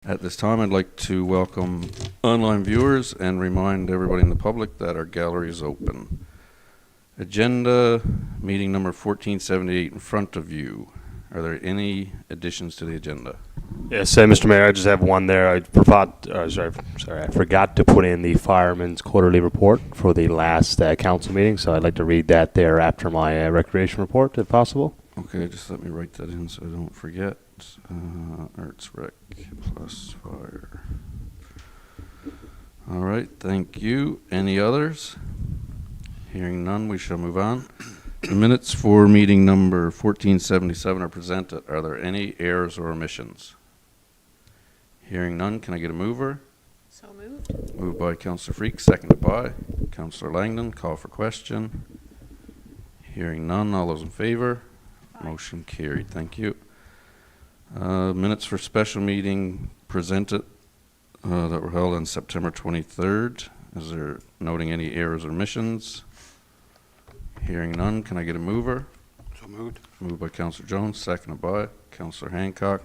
At this time, I'd like to welcome online viewers and remind everybody in the public that our gallery is open. Agenda, meeting number 1478 in front of you. Are there any additions to the agenda? Yes, Mr. Mayor, I just have one there. I forgot to put in the fireman's quarterly report for the last council meeting, so I'd like to read that there after my recreation report, if possible. Okay, just let me write that in so I don't forget. Arts Rec plus fire. All right, thank you. Any others? Hearing none, we shall move on. The minutes for meeting number 1477 are presented. Are there any errors or omissions? Hearing none, can I get a mover? So moved. Moved by Councillor Freak, seconded by Councillor Langdon. Call for question. Hearing none, all those in favor? Aye. Motion carried. Thank you. Minutes for special meeting presented that were held on September 23rd. Is there noting any errors or omissions? Hearing none, can I get a mover? So moved. Moved by Councillor Jones, seconded by Councillor Hancock.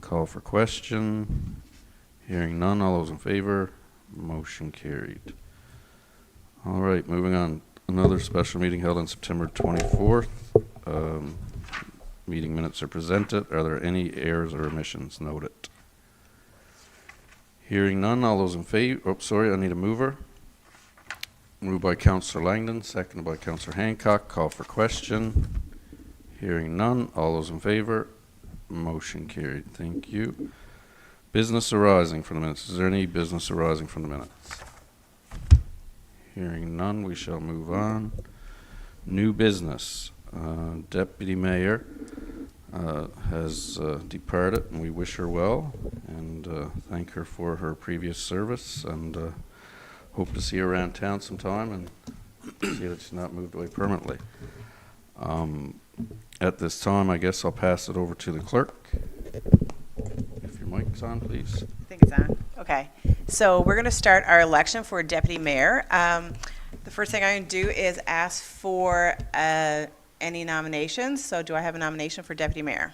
Call for question. Hearing none, all those in favor? Motion carried. All right, moving on. Another special meeting held on September 24th. Meeting minutes are presented. Are there any errors or omissions noted? Hearing none, all those in favor? Oh, sorry, I need a mover. Moved by Councillor Langdon, seconded by Councillor Hancock. Call for question. Hearing none, all those in favor? Motion carried. Thank you. Business arising from the minutes. Is there any business arising from the minutes? Hearing none, we shall move on. New business. Deputy Mayor has departed, and we wish her well and thank her for her previous service, and hope to see her around town sometime and see that she's not moved away permanently. At this time, I guess I'll pass it over to the clerk. If your mic's on, please. I think it's on. Okay. So we're going to start our election for deputy mayor. The first thing I'm going to do is ask for any nominations. So do I have a nomination for deputy mayor?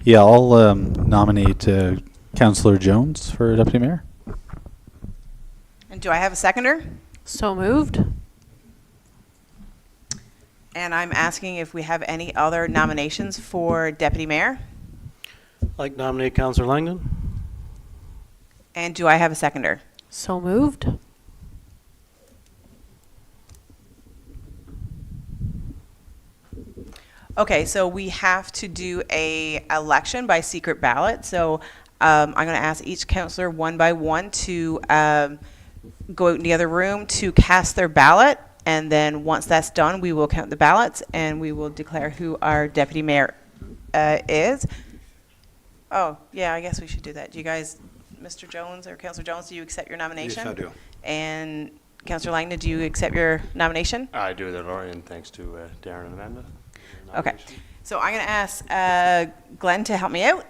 Yeah, I'll nominate Councillor Jones for deputy mayor. And do I have a seconder? So moved. And I'm asking if we have any other nominations for deputy mayor. I'd like to nominate Councillor Langdon. And do I have a seconder? So moved. Okay, so we have to do a election by secret ballot. So I'm going to ask each counselor one by one to go out in the other room to cast their ballot. And then once that's done, we will count the ballots and we will declare who our deputy mayor is. Oh, yeah, I guess we should do that. Do you guys, Mr. Jones or Councillor Jones, do you accept your nomination? Yes, I do. And Councillor Langdon, do you accept your nomination? I do that, Laurie, and thanks to Darren and Amanda. Okay, so I'm going to ask Glenn to help me out.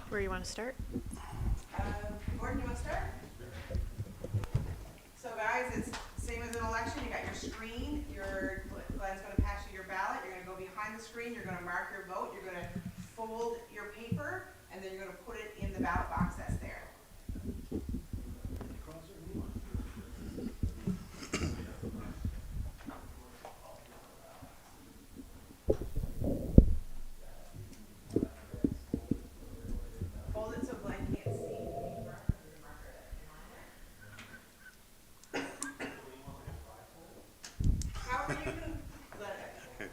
Where you want to start? Gordon, you want to start? So guys, it's same as an election. You got your screen. Glenn's going to pass you your ballot. You're going to go behind the screen. You're going to mark your vote. You're going to fold your paper, and then you're going to put it in the ballot box that's there. Hold it so Glenn can't see. However you can,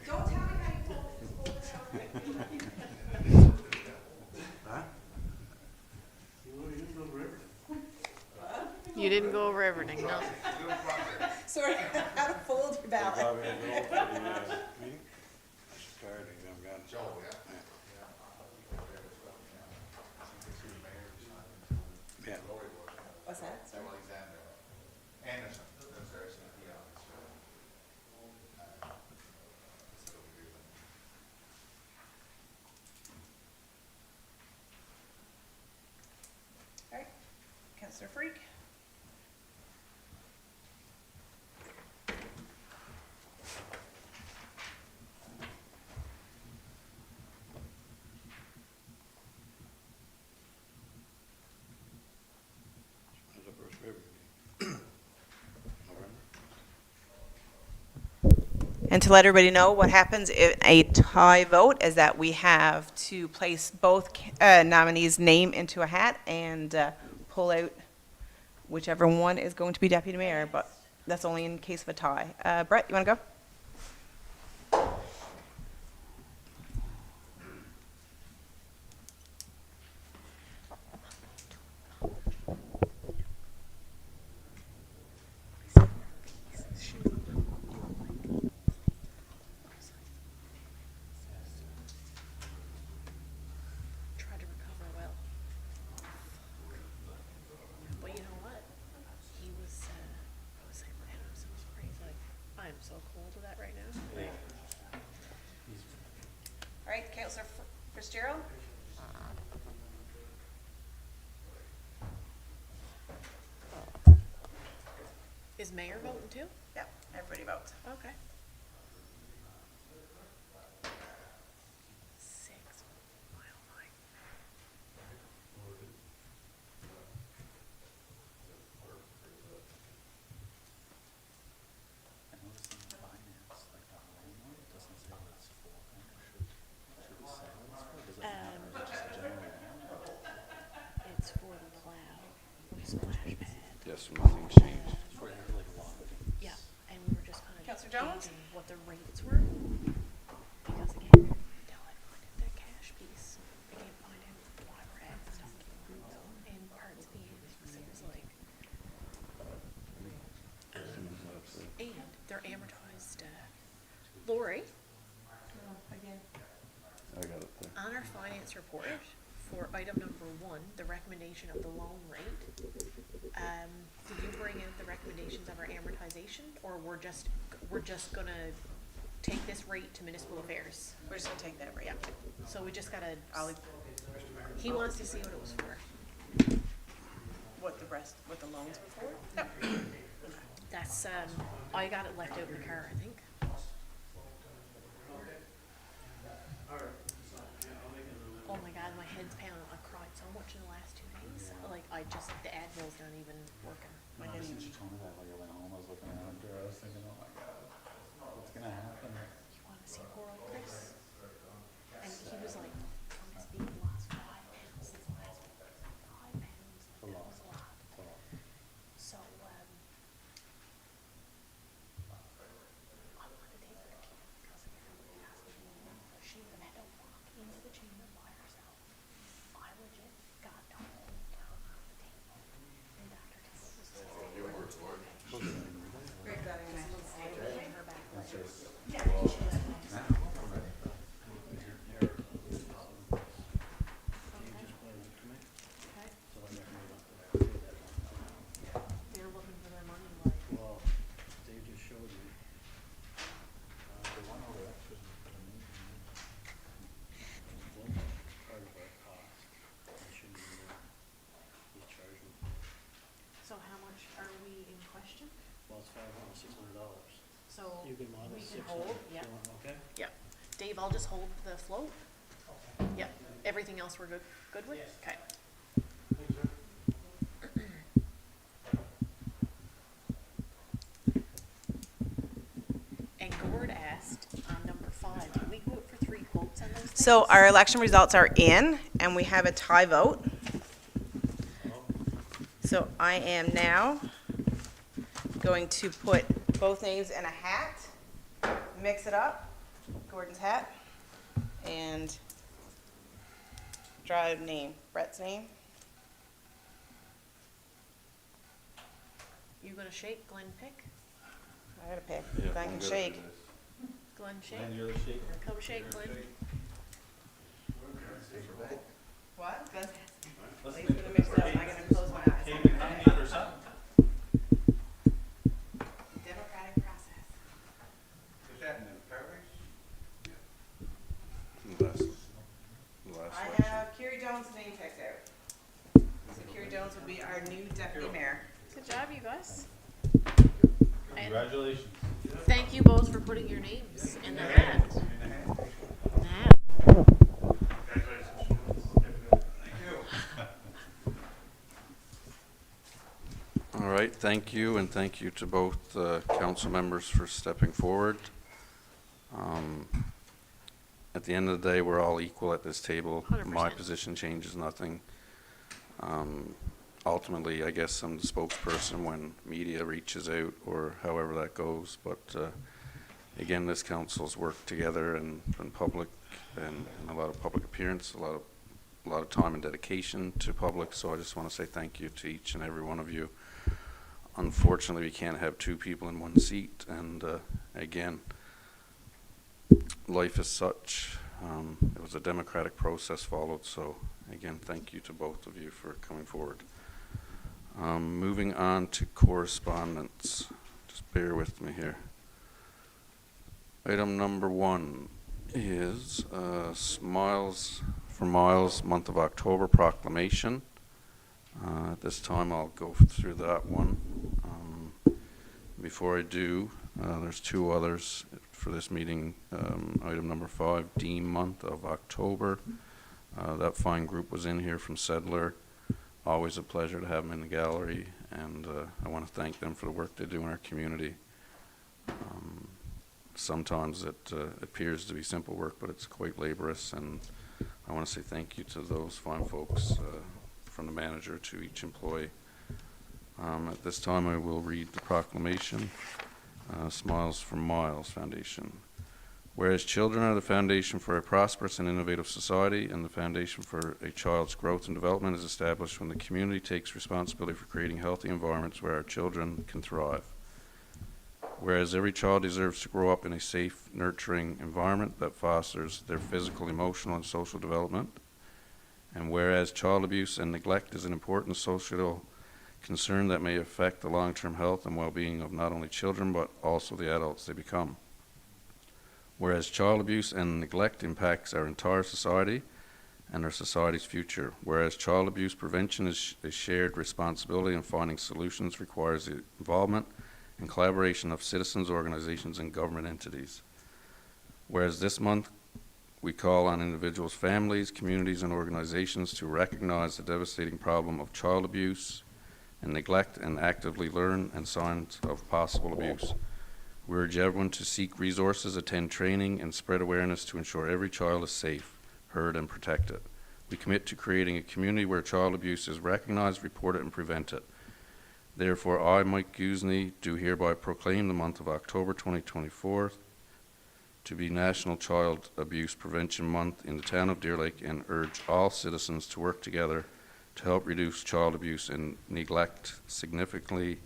don't tell me how you hold it, just hold it how You didn't go over everything, no. Sorry, how to fold your ballot. Yeah. What's that? Sorry. All right, Councillor Freak. And to let everybody know what happens in a tie vote is that we have to place both nominees' name into a hat and pull out whichever one is going to be deputy mayor, but that's only in case of a tie. Brett, you want to go? Tried to recover well. But you know what? He was, I was like, man, I'm so sorry. He's like, I am so cold with that right now. Like, All right, Councillor Fitzgerald? is mayor voting too? Yep, everybody votes. Okay. 6. My oh my. It's for the plow, splash pad. Yes, nothing changed. Yeah, and we were just kind of Councillor Jones? gauging what the rates were. Because again, until I find out that cash piece, I can't find out why we're at stuff. And parts of the annex, it was like, and they're amortized, Lori, I got it there. on our finance report for item number 1, the recommendation of the loan rate, did you bring out the recommendations of our amortization, or we're just gonna take this rate to municipal affairs? We're just gonna take that right. Yeah, so we just gotta, I'll, he wants to see what it was for. what the loans were for? Yep. That's, I got it left out in the car, I think. Oh my god, my head's pounding. I cried so much in the last 2 days. Like, the Advil's not even working. I was just told me that like I went home, I was looking at her, I was thinking, oh my god, what's gonna happen? You wanna see poor old Chris? And he was like, Thomas, you lost 5 pounds since the last week. 5 pounds, like, that was a lot. So, I wanted to take her to camp because everybody has to be, she would have had to walk into the chamber by herself. I legit got to hold her on the table. And Dr. Taylor was like, Great, that is nice. her back like, they're looking for their money like, Well, Dave just showed you. The one over there. Part of our cost. It shouldn't be there. He's charging, so how much are we in question? well, it's $500, $600. So You can model we can 600. hold, if you yeah. want, okay? Yep. Dave, I'll just hold the float. Yep. Everything else we're good with? Okay. And Gord asked on number 5, can we go out for 3 quotes on those things? So our election results are in, and we have a tie vote. So I am now going to put both names in a hat, mix it up, Gordon's hat, and draw a name, Brett's name. You gonna shake, Glenn pick? I gotta pick, Yeah, I I'm can good shake. with this. Glenn shake? you're the shaker. Come shake, Glenn. What? Please put it mixed up, I'm gonna close my eyes. Democratic process. Last I election. have Kerry Jones' name picked out. So Kerry Jones will be our new deputy mayor. Good job, you guys. And Congratulations. thank you both for putting your names in the hat. All right, thank you, and thank you to both council members for stepping forward. At the end of the day, we're all equal at this table. My 100%. position changes nothing. Ultimately, I guess I'm the spokesperson when media reaches out or however that goes. But again, this council's worked together and been public and a lot of public appearance, a lot of time and dedication to public. So I just want to say thank you to each and every one of you. Unfortunately, we can't have two people in one seat. And again, life is such. It was a democratic process followed. So again, thank you to both of you for coming forward. Moving on to correspondence. Just bear with me here. Item number 1 is Smiles for Miles Month of October proclamation. At this time I'll go through that one. Before I do, there's 2 others for this meeting. Item number 5, Dean Month of October. That fine group was in here from Sedler. Always a pleasure to have them in the gallery, and I want to thank them for the work they do in our community. Sometimes it appears to be simple work, but it's quite laborious, and I want to say thank you to those fine folks, from the manager to each employee. At this time, I will read the proclamation. Smiles for Miles Foundation. Whereas children are the foundation for a prosperous and innovative society, and the foundation for a child's growth and development is established when the community takes responsibility for creating healthy environments where our children can thrive. Whereas every child deserves to grow up in a safe, nurturing environment that fosters their physical, emotional, and social development. And whereas child abuse and neglect is an important social concern that may affect the long-term health and well-being of not only children but also the adults they become. Whereas child abuse and neglect impacts our entire society and our society's future. Whereas child abuse prevention is a shared responsibility, and finding solutions requires the involvement and collaboration of citizens, organizations, and government entities. Whereas this month we call on individuals, families, communities, and organizations to recognize the devastating problem of child abuse and neglect and actively learn and signs of possible abuse. We urge everyone to seek resources, attend training, and spread awareness to ensure every child is safe, heard, and protected. We commit to creating a community where child abuse is recognized, reported, and prevented. Therefore, I, Mike Gusney, do hereby proclaim the month of October 2024 to be National Child Abuse Prevention Month in the town of Deer Lake, and urge all citizens to work together to help reduce child abuse and neglect significantly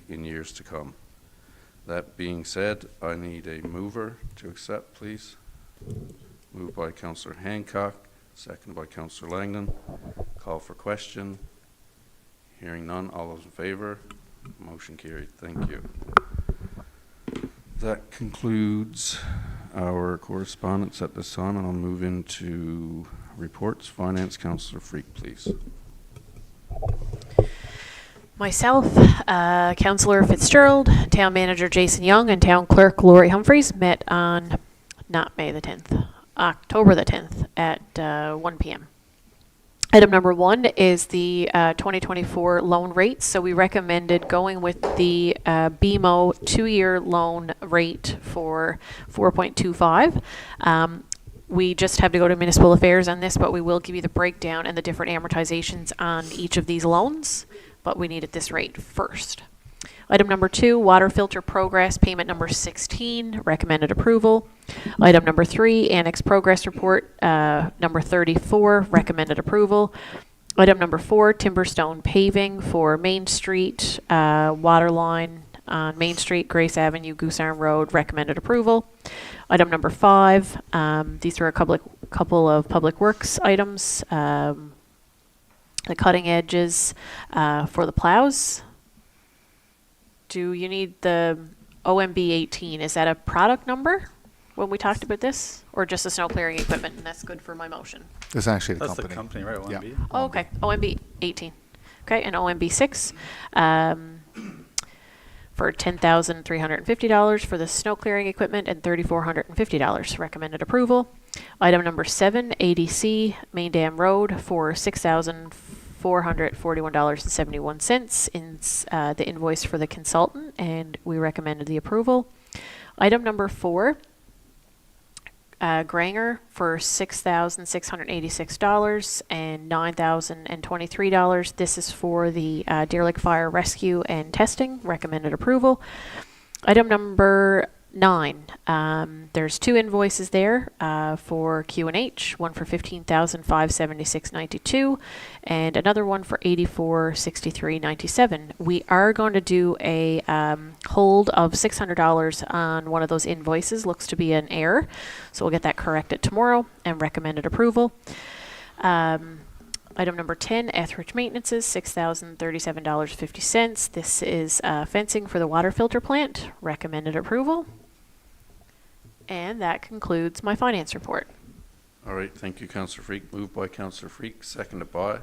in years to come. That being said, I need a mover to accept, please. Moved by Councillor Hancock, seconded by Councillor Langdon. Call for question. Hearing none, all those in favor? Motion carried. Thank you. That concludes our correspondence at this time, and I'll move into reports. Finance, Councillor Freak, please. Myself, Councillor Fitzgerald, Town Manager Jason Young, and Town Clerk Lori Humphreys met on, not May the 10th, October the 10th at 1 p.m. Item number 1 is the 2024 loan rates. So we recommended going with the BMO 2-year loan rate for 4.25. We just have to go to Municipal Affairs on this, but we will give you the breakdown and the different amortizations on each of these loans, but we need at this rate first. Item number 2, water filter progress, payment number 16, recommended approval. Item number 3, annex progress report, number 34, recommended approval. Item number 4, Timberstone paving for Main Street, water line on Main Street, Grace Avenue, Goose Arm Road, recommended approval. Item number 5, these are a couple of public works items. The cutting edges for the plows. Do you need the OMB 18? Is that a product number when we talked about this? Or just the snow clearing equipment? And that's good for my motion. It's actually the That's company. the company, right? Yeah. OMB? Oh, okay. OMB 18. Okay, and OMB 6 for $10,350 for the snow clearing equipment and $3,450. Recommended approval. Item number 7, ADC Main Dam Road for $6,441.71 in the invoice for the consultant, and we recommended the approval. Item number 4, Granger for $6,686 and $9,023. This is for the Deer Lake Fire Rescue and Testing. Recommended approval. Item number 9. There's 2 invoices there for Q&H, one for $15,576.92 and another one for $84.63.97. We are going to do a hold of $600 on one of those invoices. Looks to be an error, so we'll get that corrected tomorrow and recommended approval. Item number 10, Etheridge Maintenances, $6,037.50. This is fencing for the water filter plant. Recommended approval. And that concludes my finance report. All right, thank you, Councillor Freak. Moved by Councillor Freak, seconded by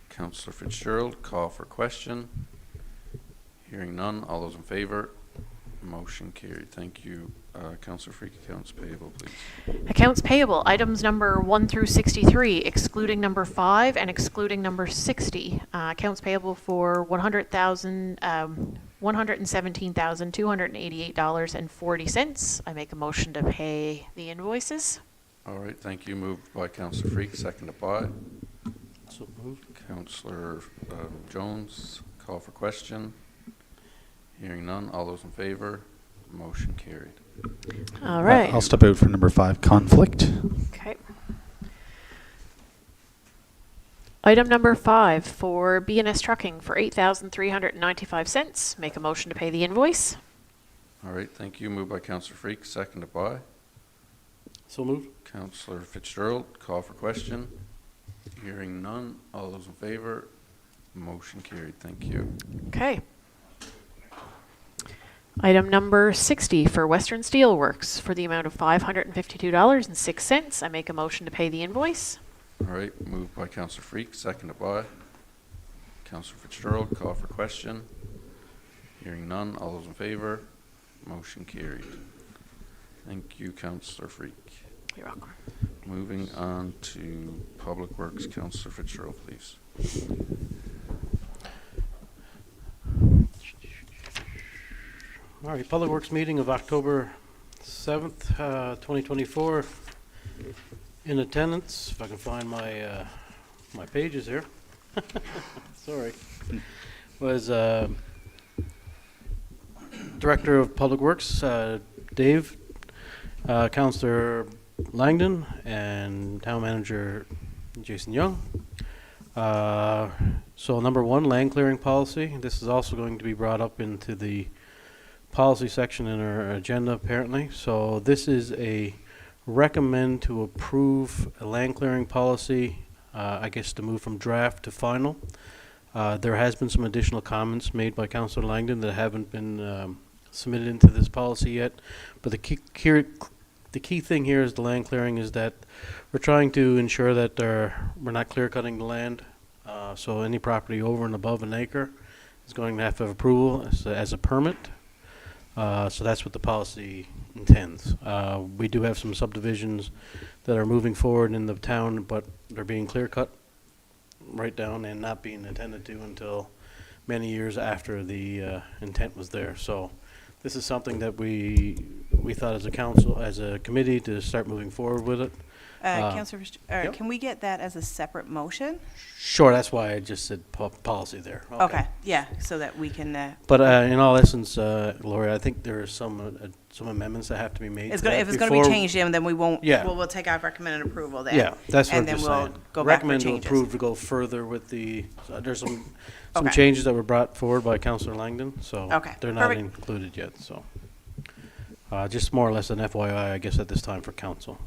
Councillor Fitzgerald. Call for question. Hearing none. All those in favour? Motion carried. Thank you. Councillor Freak, accounts payable, please. Accounts payable, items number 1 through 63, excluding number 5 and excluding number 60. Accounts payable for $117,288.40. I make a motion to pay the invoices. All right, thank you. Moved by Councillor Freak, seconded by So moved. Councillor Jones. Call for question. Hearing none. All those in favour? Motion carried. All right. I'll step out for number 5, conflict. Okay. Item number 5 for B&S Trucking for $8,395. Make a motion to pay the invoice. All right, thank you. Moved by Councillor Freak, seconded by So moved. Councillor Fitzgerald. Call for question. Hearing none. All those in favour? Motion carried. Thank you. Okay. Item number 60 for Western Steelworks for the amount of $552.06. I make a motion to pay the invoice. All right, moved by Councillor Freak, seconded by Councillor Fitzgerald. Call for question. Hearing none. All those in favour? Motion carried. Thank you, Councillor Freak. You're welcome. Moving on to Public Works, Councillor Fitzgerald, please. All right, Public Works meeting of October 7th, 2024. In attendance, if I can find my my pages here. Sorry. Was Director of Public Works, Dave, Councillor Langdon, and Town Manager Jason Young. So number 1, land clearing policy. This is also going to be brought up into the policy section in our agenda, apparently. So this is a recommend to approve a land clearing policy, I guess to move from draft to final. There has been some additional comments made by Councillor Langdon that haven't been submitted into this policy yet. But the key thing here is the land clearing is that we're trying to ensure that we're not clear cutting the land. So any property over and above an acre is going to have approval as a permit. So that's what the policy intends. We do have some subdivisions that are moving forward in the town, but they're being clear cut right down and not being attended to until many years after the intent was there. So this is something that we thought as a council, as a committee, to start moving forward with it. Councillor, yep. can we get that as a separate motion? Sure, that's why I just said policy there. Okay, yeah, so that we can, But in all essence, Lori, I think there are some amendments that have to be made. if to that it's going to be before- changed, then we won't, Yeah. we'll take out recommended approval then. Yeah, that's what I'm And then just we'll saying. go back for Recommend to changes. approve to go further with the, there's some Okay. changes that were brought forward by Councillor Langdon, so Okay, they're not perfect. included yet, so. Just more or less an FYI, I guess, at this time for council.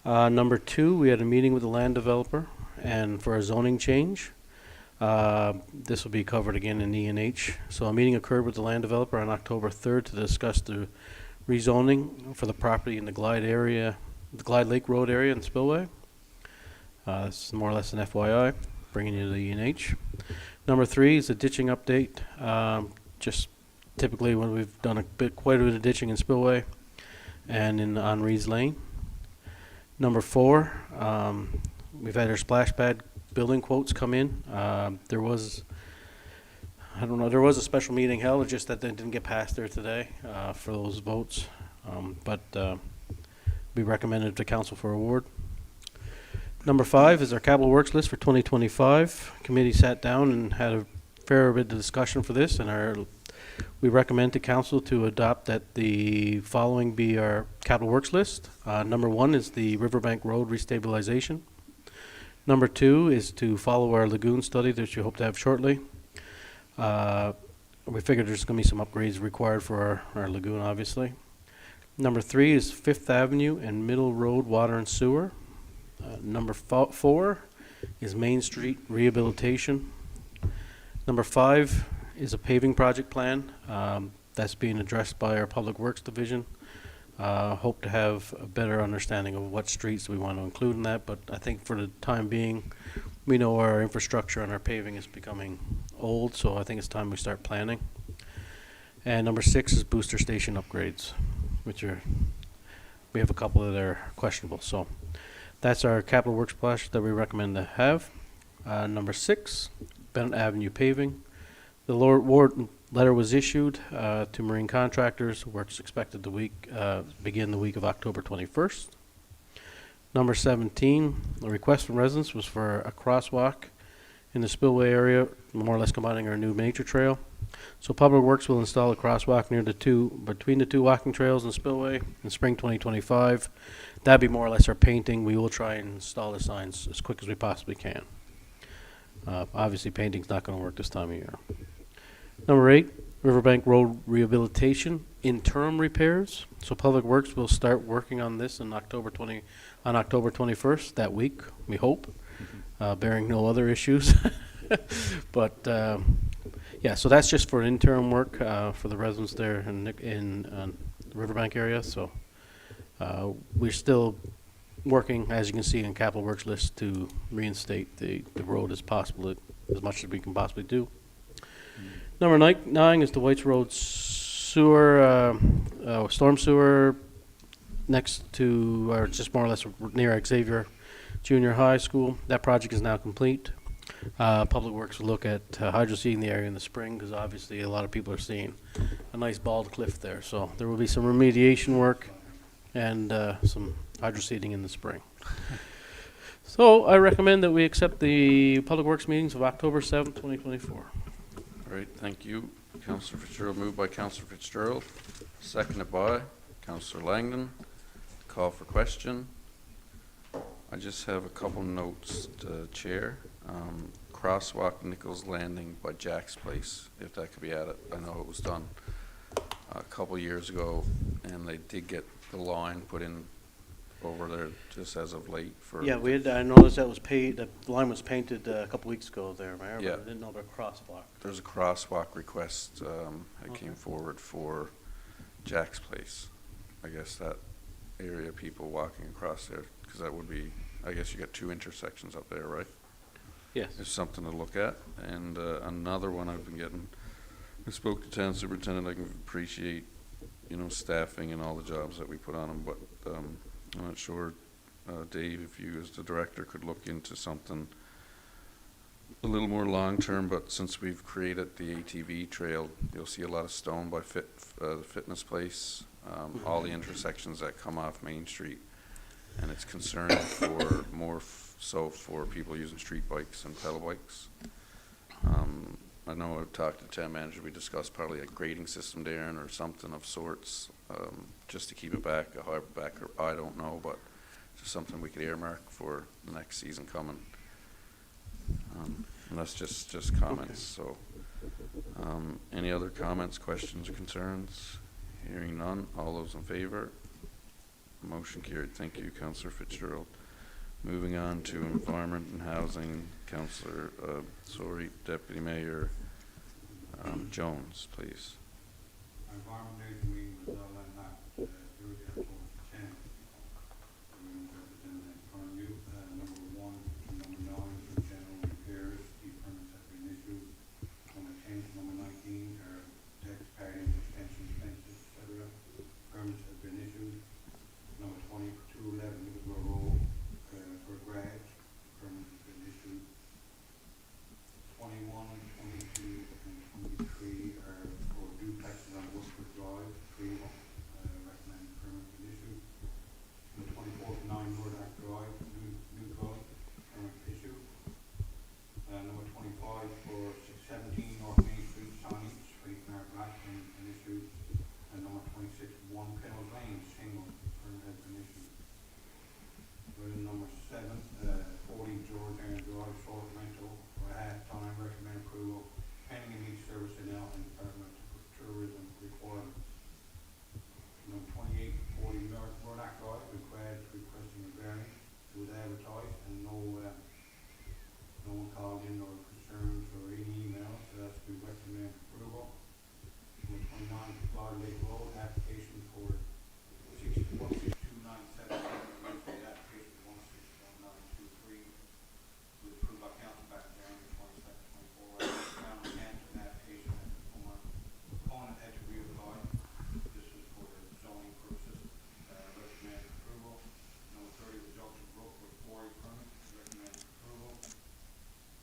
Number 2, we had a meeting with the land developer and for a zoning change. This will be covered again in E&H. So a meeting occurred with the land developer on October 3rd to discuss the rezoning for the property in the Glide area, the Glide Lake Road area and Spillway. This is more or less an FYI, bringing you to the E&H. Number 3 is a ditching update. Just typically when we've done quite a bit of ditching in Spillway and on Reed's Lane. Number 4, we've had our splash pad building quotes come in. There was I don't know, there was a special meeting held, it's just that they didn't get passed there today for those votes. But be recommended to council for award. Number 5 is our capital works list for 2025. Committee sat down and had a fair bit of discussion for this, and we recommend to council to adopt that the following be our capital works list. Number 1 is the Riverbank Road restabilization. Number 2 is to follow our lagoon study that you hope to have shortly. We figured there's going to be some upgrades required for our lagoon, obviously. Number 3 is Fifth Avenue and Middle Road Water and Sewer. Number 4 is Main Street rehabilitation. Number 5 is a paving project plan that's being addressed by our Public Works Division. Hope to have a better understanding of what streets we want to include in that, but I think for the time being, we know our infrastructure and our paving is becoming old, so I think it's time we start planning. And number 6 is booster station upgrades, which we have a couple that are questionable. So that's our capital works splash that we recommend to have. Number 6, Bennett Avenue paving. The award letter was issued to marine contractors. Work's expected begin the week of October 21st. Number 17, the request from residents was for a crosswalk in the spillway area, more or less combining our new nature trail. So Public Works will install a crosswalk between the two walking trails and spillway in spring 2025. That'd be more or less our painting. We will try and install the signs as quick as we possibly can. Obviously, painting's not going to work this time of year. Number 8, Riverbank Road rehabilitation interim repairs. So Public Works will start working on this on October 21st, that week, we hope, bearing no other issues. But yeah, so that's just for interim work for the residents there in the Riverbank area. So we're still working, as you can see in capital works list, to reinstate the road as possible, as much as we can possibly do. Number 9 is the Whites Road sewer, storm sewer next to, or just more or less near Xavier Junior High School. That project is now complete. Public Works will look at hydro seeding the area in the spring, because obviously a lot of people are seeing a nice bald cliff there. So there will be some remediation work and some hydro seeding in the spring. So I recommend that we accept the Public Works meetings of October 7th, 2024. All right, thank you. Councillor Fitzgerald, moved by Councillor Fitzgerald, seconded by Councillor Langdon. Call for question. I just have a couple notes to Chair. Crosswalk Nichols Landing by Jack's Place, if that could be added. I know it was done a couple years ago, and they did get the line put in over there just as of late. Yeah, I noticed that the line was painted a couple weeks ago there, Mayor, Yeah. but I didn't know about crosswalk. There's a crosswalk request that came forward for Jack's Place. I guess that area of people walking across there, because that would be, I guess you got 2 intersections up there, right? Yes. It's something to look at. And another one I've been getting, I spoke to town superintendent. I can appreciate, staffing and all the jobs that we put on them, but I'm not sure, Dave, if you as the director could look into something a little more long-term, but since we've created the ATV trail, you'll see a lot of stone by the fitness place, all the intersections that come off Main Street, and it's concerning for more so for people using street bikes and pedal bikes. I know I've talked to the town manager. We discussed probably a grading system there or something of sorts, just to keep it back. I don't know, but just something we could earmark for the next season coming. And that's just comments. Okay. So, any other comments, questions, or concerns? Hearing none. All those in favor? Motion carried. Thank you, Councillor Fitzgerald. Moving on to Environment and Housing, Deputy Mayor Jones, please. Our environment meeting was held on Thursday, October 10th. We represent that from you. Number 1 and number 9 are general repairs. The permits have been issued. Number 10 to number 19 are tax padding, extension fences, etc. Permits have been issued. Number 20 for 211 Municipal Road for grass. Permits have been issued. 21, 22, and 23 called in or concerns or any emails, that's to recommend approval. Number 29, Flower Lake Road, application for 16297, application 161923, was approved by council back in January 22nd, 24. Found an application that the proponent had to reapply. This is for the zoning purposes. Recommend approval. Number 30, the Junction Brook for quarry permit. Recommend approval.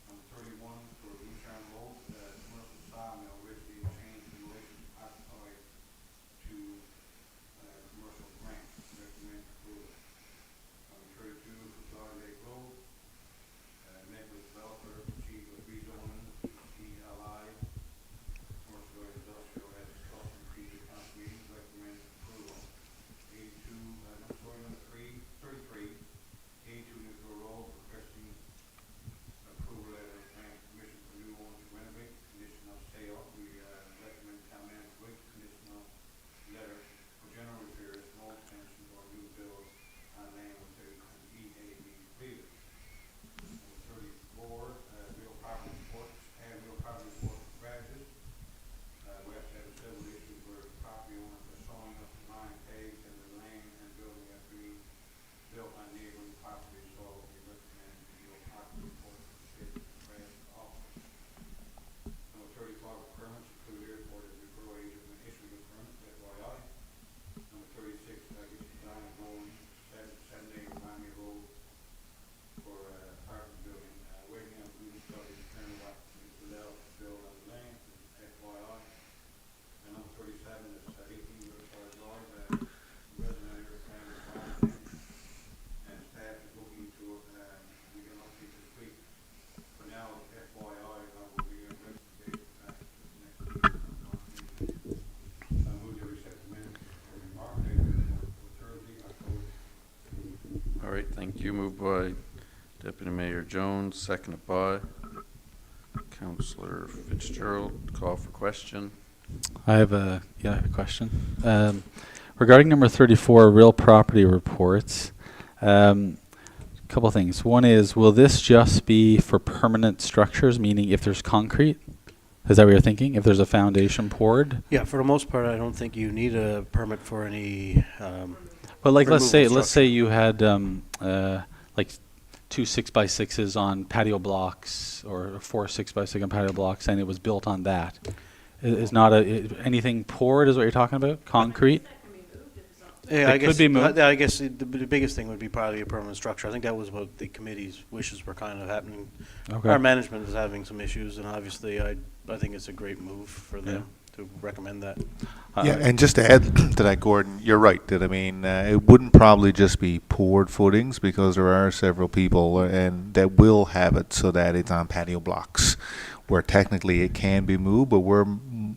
Number 31, for Blueshine Road, commercial sawmill originally changed in relation to occupied to commercial grant. Recommend approval. Number 32, for Flower Lake Road, met with developer, achieved a rezoning, CLI, commercial light industrial, as discussed in previous council meetings. Recommend approval. 82, number 33, 82 Municipal Road, requesting approval letter of grant permission for new owner to renovate, condition of sale. We recommend town manager wait conditional letter for general repairs, no extension or new build on land with the EAB completed. Number 34, real property reports, real property report for garages. We have to have several issues where property owners are showing up to line tags and the land and building have been built on neighboring property, so we recommend real property report for shit and grass also. Number 35, permits include airport as referral agent when issuing a permit, FYI. Number 36, design and going, 7A Miami Road for apartment building, waiting on blue study, determine what is allowed to build on the land, FYI. And number 37 is 18 Riverside Drive, resident area plan is fine, and staff is looking into it, we can update this week. For now, FYI, will be a recommendation back to the next meeting. I move to accept the minutes for the market for Thursday, October. All right, thank you. Moved by Deputy Mayor Jones, seconded by Councillor Fitzgerald. Call for question. I have a question. Regarding number 34, real property reports. Couple things. One is, will this just be for permanent structures, meaning if there's concrete? Is that what you're thinking? If there's a foundation poured? Yeah, for the most part, I don't think you need a permit for any, But like, let's removal say you had like 2 6x6s on patio blocks, or 4 6x6 on patio blocks, and it was built on that. Is not anything poured? Is what you're talking about? Concrete? Yeah, It could be moved. I guess the biggest thing would be probably a permanent structure. I think that was what the committee's wishes were kind of happening. Okay. Our management is having some issues, and obviously I think it's a great move for them to recommend that. Yeah, and just to add to that, Gordon, you're right. That I mean, it wouldn't probably just be poured footings, because there are several people and that will have it so that it's on patio blocks, where technically it can be moved, but we're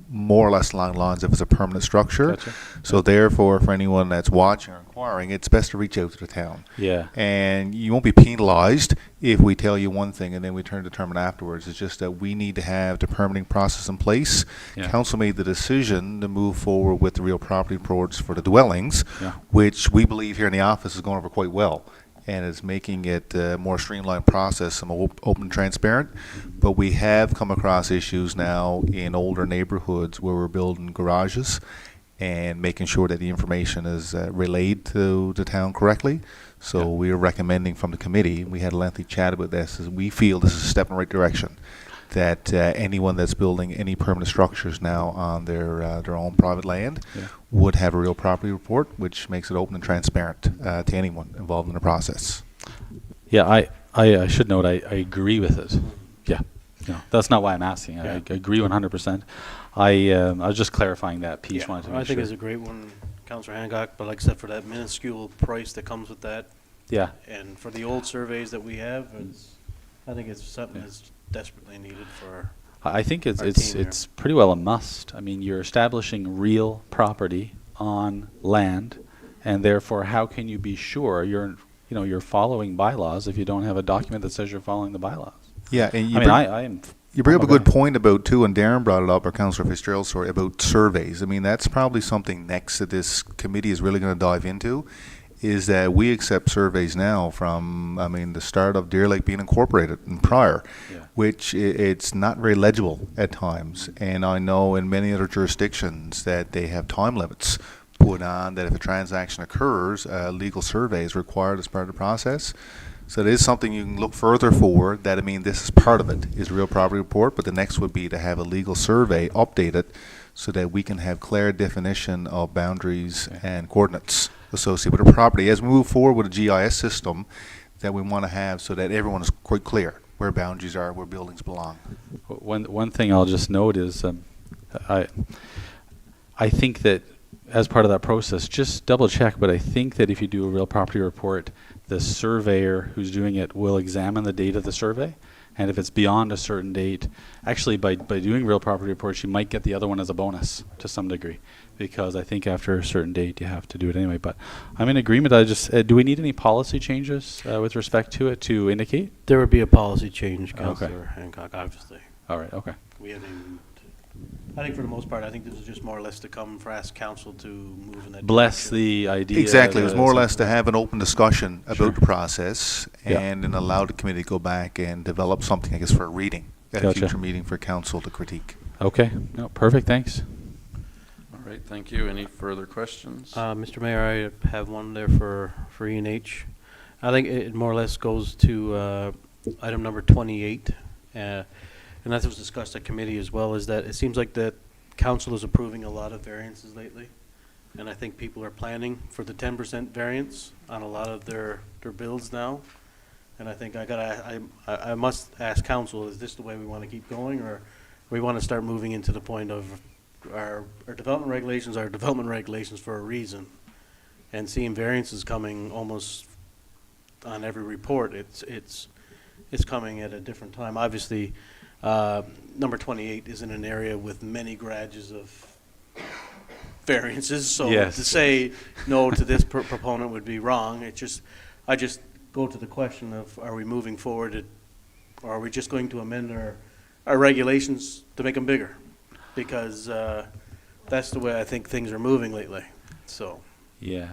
more or less along the lines if it's a permanent structure. Gotcha. So therefore, for anyone that's watching or inquiring, it's best to reach out to the town. Yeah. And you won't be penalized if we tell you one thing and then we turn to determine afterwards. It's just that we need to have the permitting process in place. Yeah. Council made the decision to move forward with the real property reports for the dwellings, Yeah. which we believe here in the office is going over quite well, and is making it a more streamlined process and more open and transparent. But we have come across issues now in older neighborhoods where we're building garages and making sure that the information is relayed to the town correctly. So we are recommending from the committee, we had a lengthy chat about this, is we feel this is a step in the right direction, that anyone that's building any permanent structures now on their own private land would have a real property report, which makes it open and transparent to anyone involved in the process. Yeah, I should note I agree with it. Yeah. No, that's not why I'm asking. Yeah. I agree 100%. I was just clarifying that piece. Wanted to make I think sure. it's a great one, Councillor Hancock, but like I said, for that minuscule price that comes with that, Yeah. and for the old surveys that we have, I think it's something that's desperately needed for. I think our team here. it's pretty well a must. I mean, you're establishing real property on land, and therefore, how can you be sure you're following bylaws if you don't have a document that says you're following the bylaws? Yeah, and I am. you bring up a I'm good okay. point about too, and Darren brought it up, or Councillor Fitzgerald, sorry, about surveys. I mean, that's probably something next that this committee is really going to dive into, is that we accept surveys now from, I mean, the start of Deer Lake being incorporated and prior. Yeah. which it's not very legible at times. And I know in many other jurisdictions that they have time limits put on that if a transaction occurs, a legal survey is required as part of the process. So it is something you can look further for, that, I mean, this is part of it, is real property report, but the next would be to have a legal survey updated so that we can have clear definition of boundaries and coordinates associated with the property. As we move forward with a GIS system that we want to have so that everyone is quite clear where boundaries are, where buildings belong. One thing I'll just note is I think that as part of that process, just double check, but I think that if you do a real property report, the surveyor who's doing it will examine the date of the survey. And if it's beyond a certain date, actually by doing real property reports, you might get the other one as a bonus to some degree, because I think after a certain date you have to do it anyway. But I'm in agreement. I just, do we need any policy changes with respect to it to indicate? There would be a policy change, Okay. Councillor Hancock, obviously. All right, okay. We haven't even, I think for the most part, I think this is just more or less to come for ask council to move in that Bless direction. the idea. Exactly. It was that more or less something- to have an open discussion Sure. about the process Yeah. and then allow the committee to go back and develop something, I guess, for a reading at a Gotcha. future meeting for council to critique. Okay, no, perfect, thanks. All right, thank you. Any further questions? Mr. Mayor, I have one there for E&H. I think it more or less goes to item number 28, and that was discussed at committee as well, is that it seems like that council is approving a lot of variances lately, and I think people are planning for the 10% variance on a lot of their builds now. And I think I must ask council, is this the way we want to keep going, or we want to start moving into the point of our development regulations for a reason, and seeing variances coming almost on every report, it's coming at a different time. Obviously, number 28 is in an area with many garages of variances, so Yes. to say no to this proponent would be wrong. I just go to the question of, are we moving forward, or are we just going to amend our regulations to make them bigger? Because that's the way I think things are moving lately. So Yeah.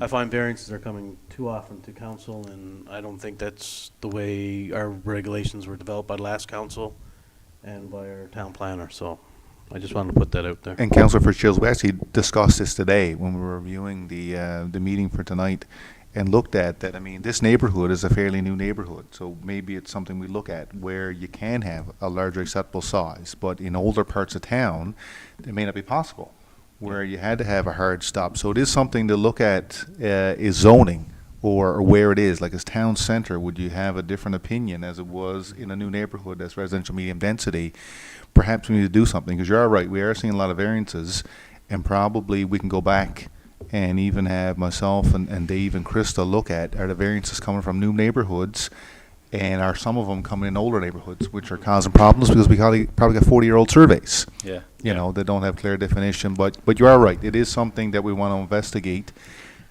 I find variances are coming too often to council, and I don't think that's the way our regulations were developed by the last council and by our town planner. So I just wanted to put that out there. And Councillor Fitzgerald, we actually discussed this today when we were reviewing the meeting for tonight, and looked at that. I mean, this neighborhood is a fairly new neighborhood, so maybe it's something we look at where you can have a larger acceptable size, but in older parts of town, it may not be possible, where you had to have a hard stop. So it is something to look at, is zoning, or where it is, like as town center, would you have a different opinion as it was in a new neighborhood that's residential medium density? Perhaps we need to do something, because you're right, we are seeing a lot of variances, and probably we can go back and even have myself and Dave and Krista look at, are the variances coming from new neighborhoods, and are some of them coming in older neighborhoods, which are causing problems because we probably got 40-year-old surveys, Yeah. you know, that don't have clear definition. But you are right, it is something that we want to investigate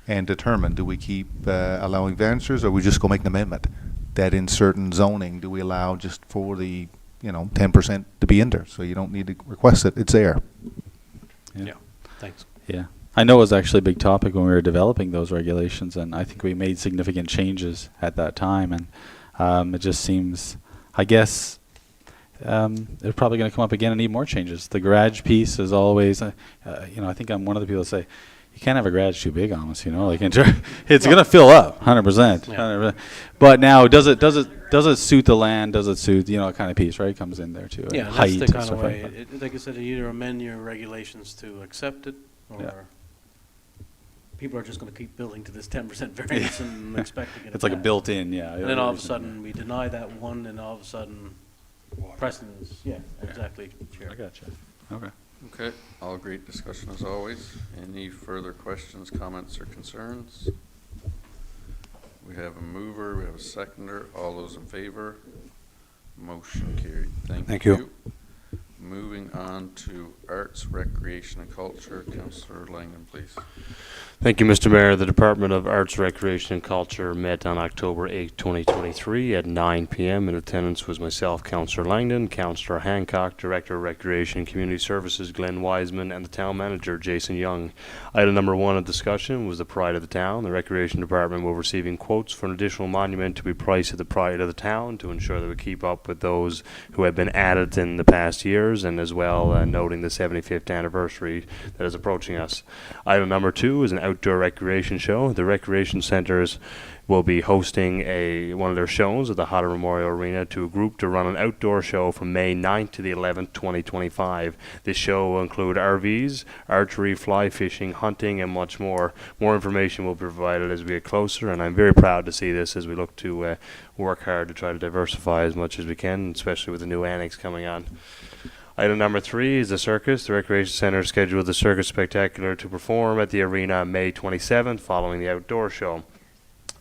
and determine. Do we keep allowing variances, or we just go make an amendment that in certain zoning, do we allow just for the 10% to be in there, so you don't need to request it, it's there. Yeah. Thanks. Yeah. I know it was actually a big topic when we were developing those regulations, and I think we made significant changes at that time, and it just seems, I guess, they're probably going to come up again and need more changes. The garage piece is always, I think I'm one of the people that say, you can't have a garage too big on us, like it's going to fill up 100%. 100%. But now, does it suit the land? Does it suit, kind of piece, right? Comes in there too. Yeah, height that's the and kind stuff of way. like that. Like I said, you either amend your regulations to accept it, or Yeah. people are just going to keep building to this 10% variance and expecting it. It's like a back. built-in, yeah. And then all of a sudden, we deny that one, and all of a sudden, precedent is, exactly, Chair. I gotcha. Okay. Okay, all great discussion as always. Any further questions, comments, or concerns? We have a mover, we have a seconder. All those in favor? Motion carried. Thank you. Moving on to Arts, Recreation and Culture, Councillor Langdon, please. Thank you, Mr. Mayor. The Department of Arts, Recreation and Culture met on October 8, 2023 at 9 p.m. In attendance was myself, Councillor Langdon, Councillor Hancock, Director of Recreation and Community Services, Glenn Wiseman, and the Town Manager, Jason Young. Item number 1 of discussion was the pride of the town. The Recreation Department will receiving quotes for an additional monument to be priced at the pride of the town to ensure that we keep up with those who have been added in the past years, and as well noting the 75th anniversary that is approaching us. Item number 2 is an outdoor recreation show. The recreation centers will be hosting one of their shows at the Hodder Memorial Arena to a group to run an outdoor show from May 9th to the 11th, 2025. This show will include RVs, archery, fly fishing, hunting, and much more. More information will be provided as we get closer, and I'm very proud to see this as we look to work hard to try to diversify as much as we can, especially with the new annex coming on. Item number 3 is the circus. The Recreation Center scheduled the Circus Spectacular to perform at the arena on May 27th following the outdoor show.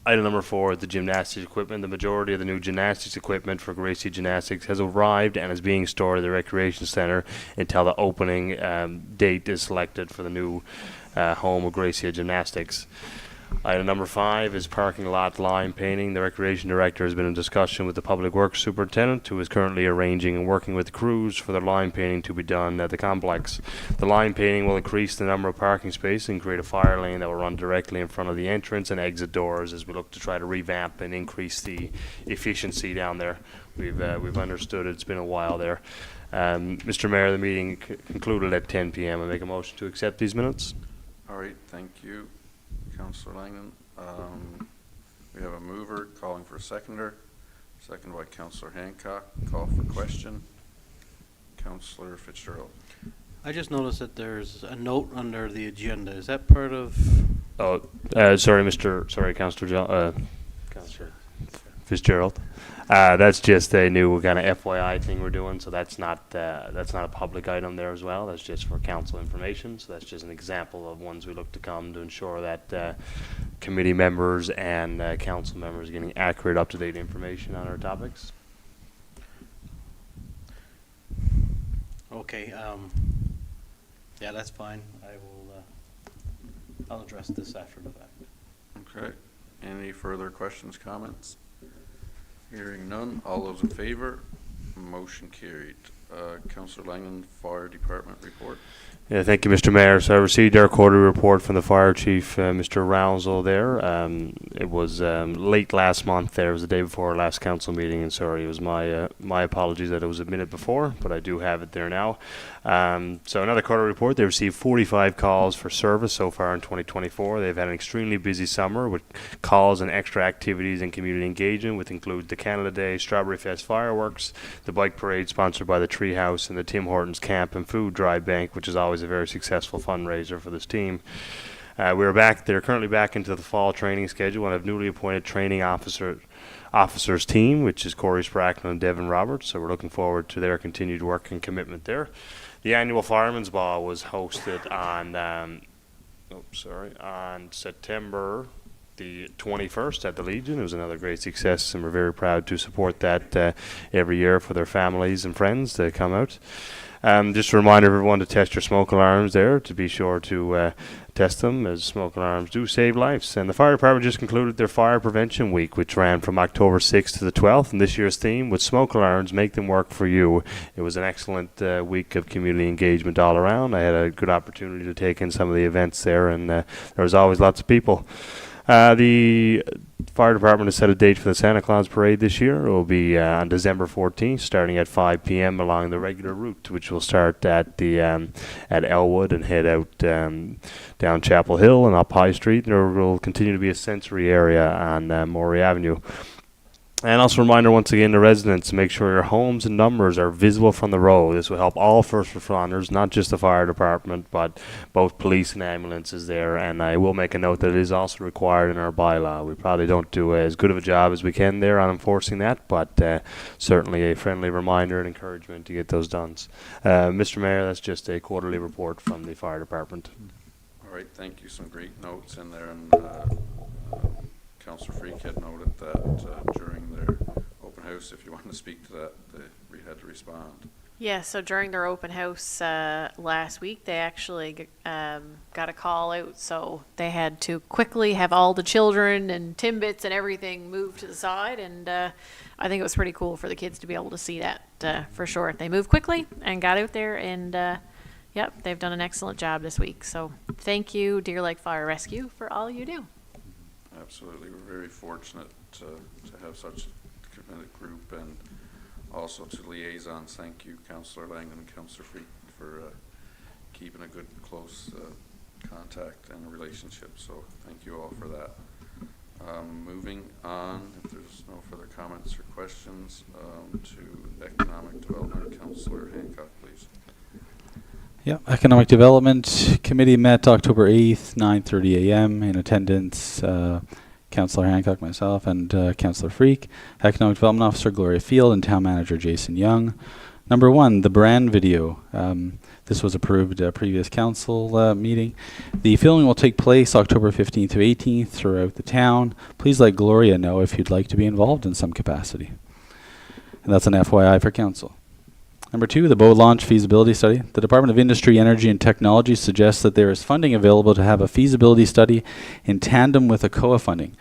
Item number 4 is the gymnastics equipment. The majority of the new gymnastics equipment for Gracie Gymnastics has arrived and is being stored at the Recreation Center until the opening date is selected for the new home of Gracie Gymnastics. Item number 5 is parking lot line painting. The Recreation Director has been in discussion with the Public Works Superintendent, who is currently arranging and working with crews for the line painting to be done at the complex. The line painting will increase the number of parking spaces and create a fire lane that will run directly in front of the entrance and exit doors as we look to try to revamp and increase the efficiency down there. We've understood it's been a while there. Mr. Mayor, the meeting concluded at 10 p.m. I make a motion to accept these minutes. All right, thank you, Councillor Langdon. We have a mover calling for a seconder. Second by Councillor Hancock. Call for question. Councillor Fitzgerald. I just noticed that there's a note under the agenda. Is that part of? Oh, sorry, Councillor Fitzgerald. That's just a new kind of FYI thing we're doing, so that's not a public item there as well. That's just for council information. So that's just an example of ones we look to come to ensure that committee members and council members are getting accurate, up-to-date information on our topics. Okay. Yeah, that's fine. I'll address this after the fact. Okay. Any further questions, comments? Hearing none. All those in favor? Motion carried. Councillor Langdon, Fire Department report. Yeah, thank you, Mr. Mayor. So I received our quarterly report from the Fire Chief, Mr. Rounsel there. It was late last month there. It was the day before our last council meeting, and sorry, it was my apologies that it was a minute before, but I do have it there now. So another quarterly report. They received 45 calls for service so far in 2024. They've had an extremely busy summer with calls and extra activities and community engagement, which includes the Canada Day, Strawberry Fest fireworks, the bike parade sponsored by the Treehouse, and the Tim Hortons Camp and Food Drive Bank, which is always a very successful fundraiser for this team. They're currently back into the fall training schedule and have newly appointed training officers team, which is Corey Sprackland and Devin Roberts. So we're looking forward to their continued work and commitment there. The annual Fireman's Ball was hosted on September the 21st at the Legion. It was another great success, and we're very proud to support that every year for their families and friends to come out. Just a reminder everyone to test your smoke alarms there, to be sure to test them, as smoke alarms do save lives. And the fire department just concluded their fire prevention week, which ran from October 6th to the 12th, and this year's theme was smoke alarms, make them work for you. It was an excellent week of community engagement all around. I had a good opportunity to take in some of the events there, and there was always lots of people. The fire department has set a date for the Santa Claus Parade this year. It will be on December 14th, starting at 5 p.m. along the regular route, which will start at at Elwood and head out down Chapel Hill and up High Street. There will continue to be a sensory area on Maury Avenue. And also a reminder once again to residents to make sure your homes and numbers are visible from the road. This will help all first responders, not just the fire department, but both police and ambulances there. And I will make a note that it is also required in our bylaw. We probably don't do as good of a job as we can there on enforcing that, but certainly a friendly reminder and encouragement to get those done. Mr. Mayor, that's just a quarterly report from the fire department. All right, thank you. Some great notes in there, and Councillor Freak had noted that during their open house, if you want to speak to that, we had to respond. Yeah, so during their open house last week, they actually got a call out, so they had to quickly have all the children and Timbits and everything moved to the side, and I think it was pretty cool for the kids to be able to see that for sure. They moved quickly and got out there, and yep, they've done an excellent job this week. So thank you, Deer Lake Fire Rescue, for all you do. Absolutely. We're very fortunate to have such a committed group, and also to liaisons. Thank you, Councillor Langan and Councillor Freak, for keeping a good, close contact and relationship. So thank you all for that. Moving on, if there's no further comments or questions, to Economic Development, Councillor Hancock, please. Yeah, Economic Development Committee met October 8th, 9:30 a.m. In attendance, Councillor Hancock, myself, and Councillor Freak, Economic Development Officer Gloria Field, and Town Manager Jason Young. Number one, the brand video. This was approved at a previous council meeting. The filming will take place October 15th to 18th throughout the town. Please let Gloria know if you'd like to be involved in some capacity. And that's an FYI for council. Number two, the boat launch feasibility study. The Department of Industry, Energy and Technology suggests that there is funding available to have a feasibility study in tandem with ACOA funding.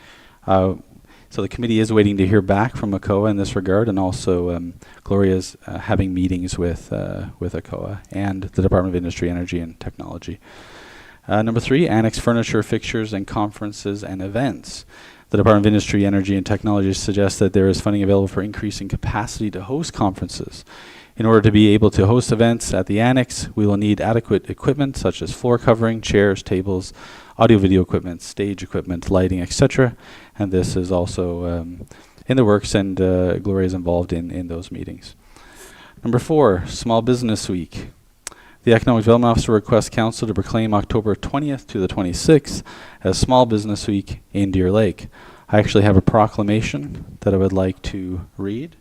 So the committee is waiting to hear back from ACOA in this regard, and also Gloria's having meetings with ACOA and the Department of Industry, Energy and Technology. Number three, annex furniture, fixtures and conferences and events. The Department of Industry, Energy and Technology suggests that there is funding available for increasing capacity to host conferences. In order to be able to host events at the annex, we will need adequate equipment such as floor covering, chairs, tables, audio-video equipment, stage equipment, lighting, etc. And this is also in the works, and Gloria is involved in those meetings. Number four, Small Business Week. The Economic Development Officer requests Council to proclaim October 20th to the 26th as Small Business Week in Deer Lake. I actually have a proclamation that I would like to read.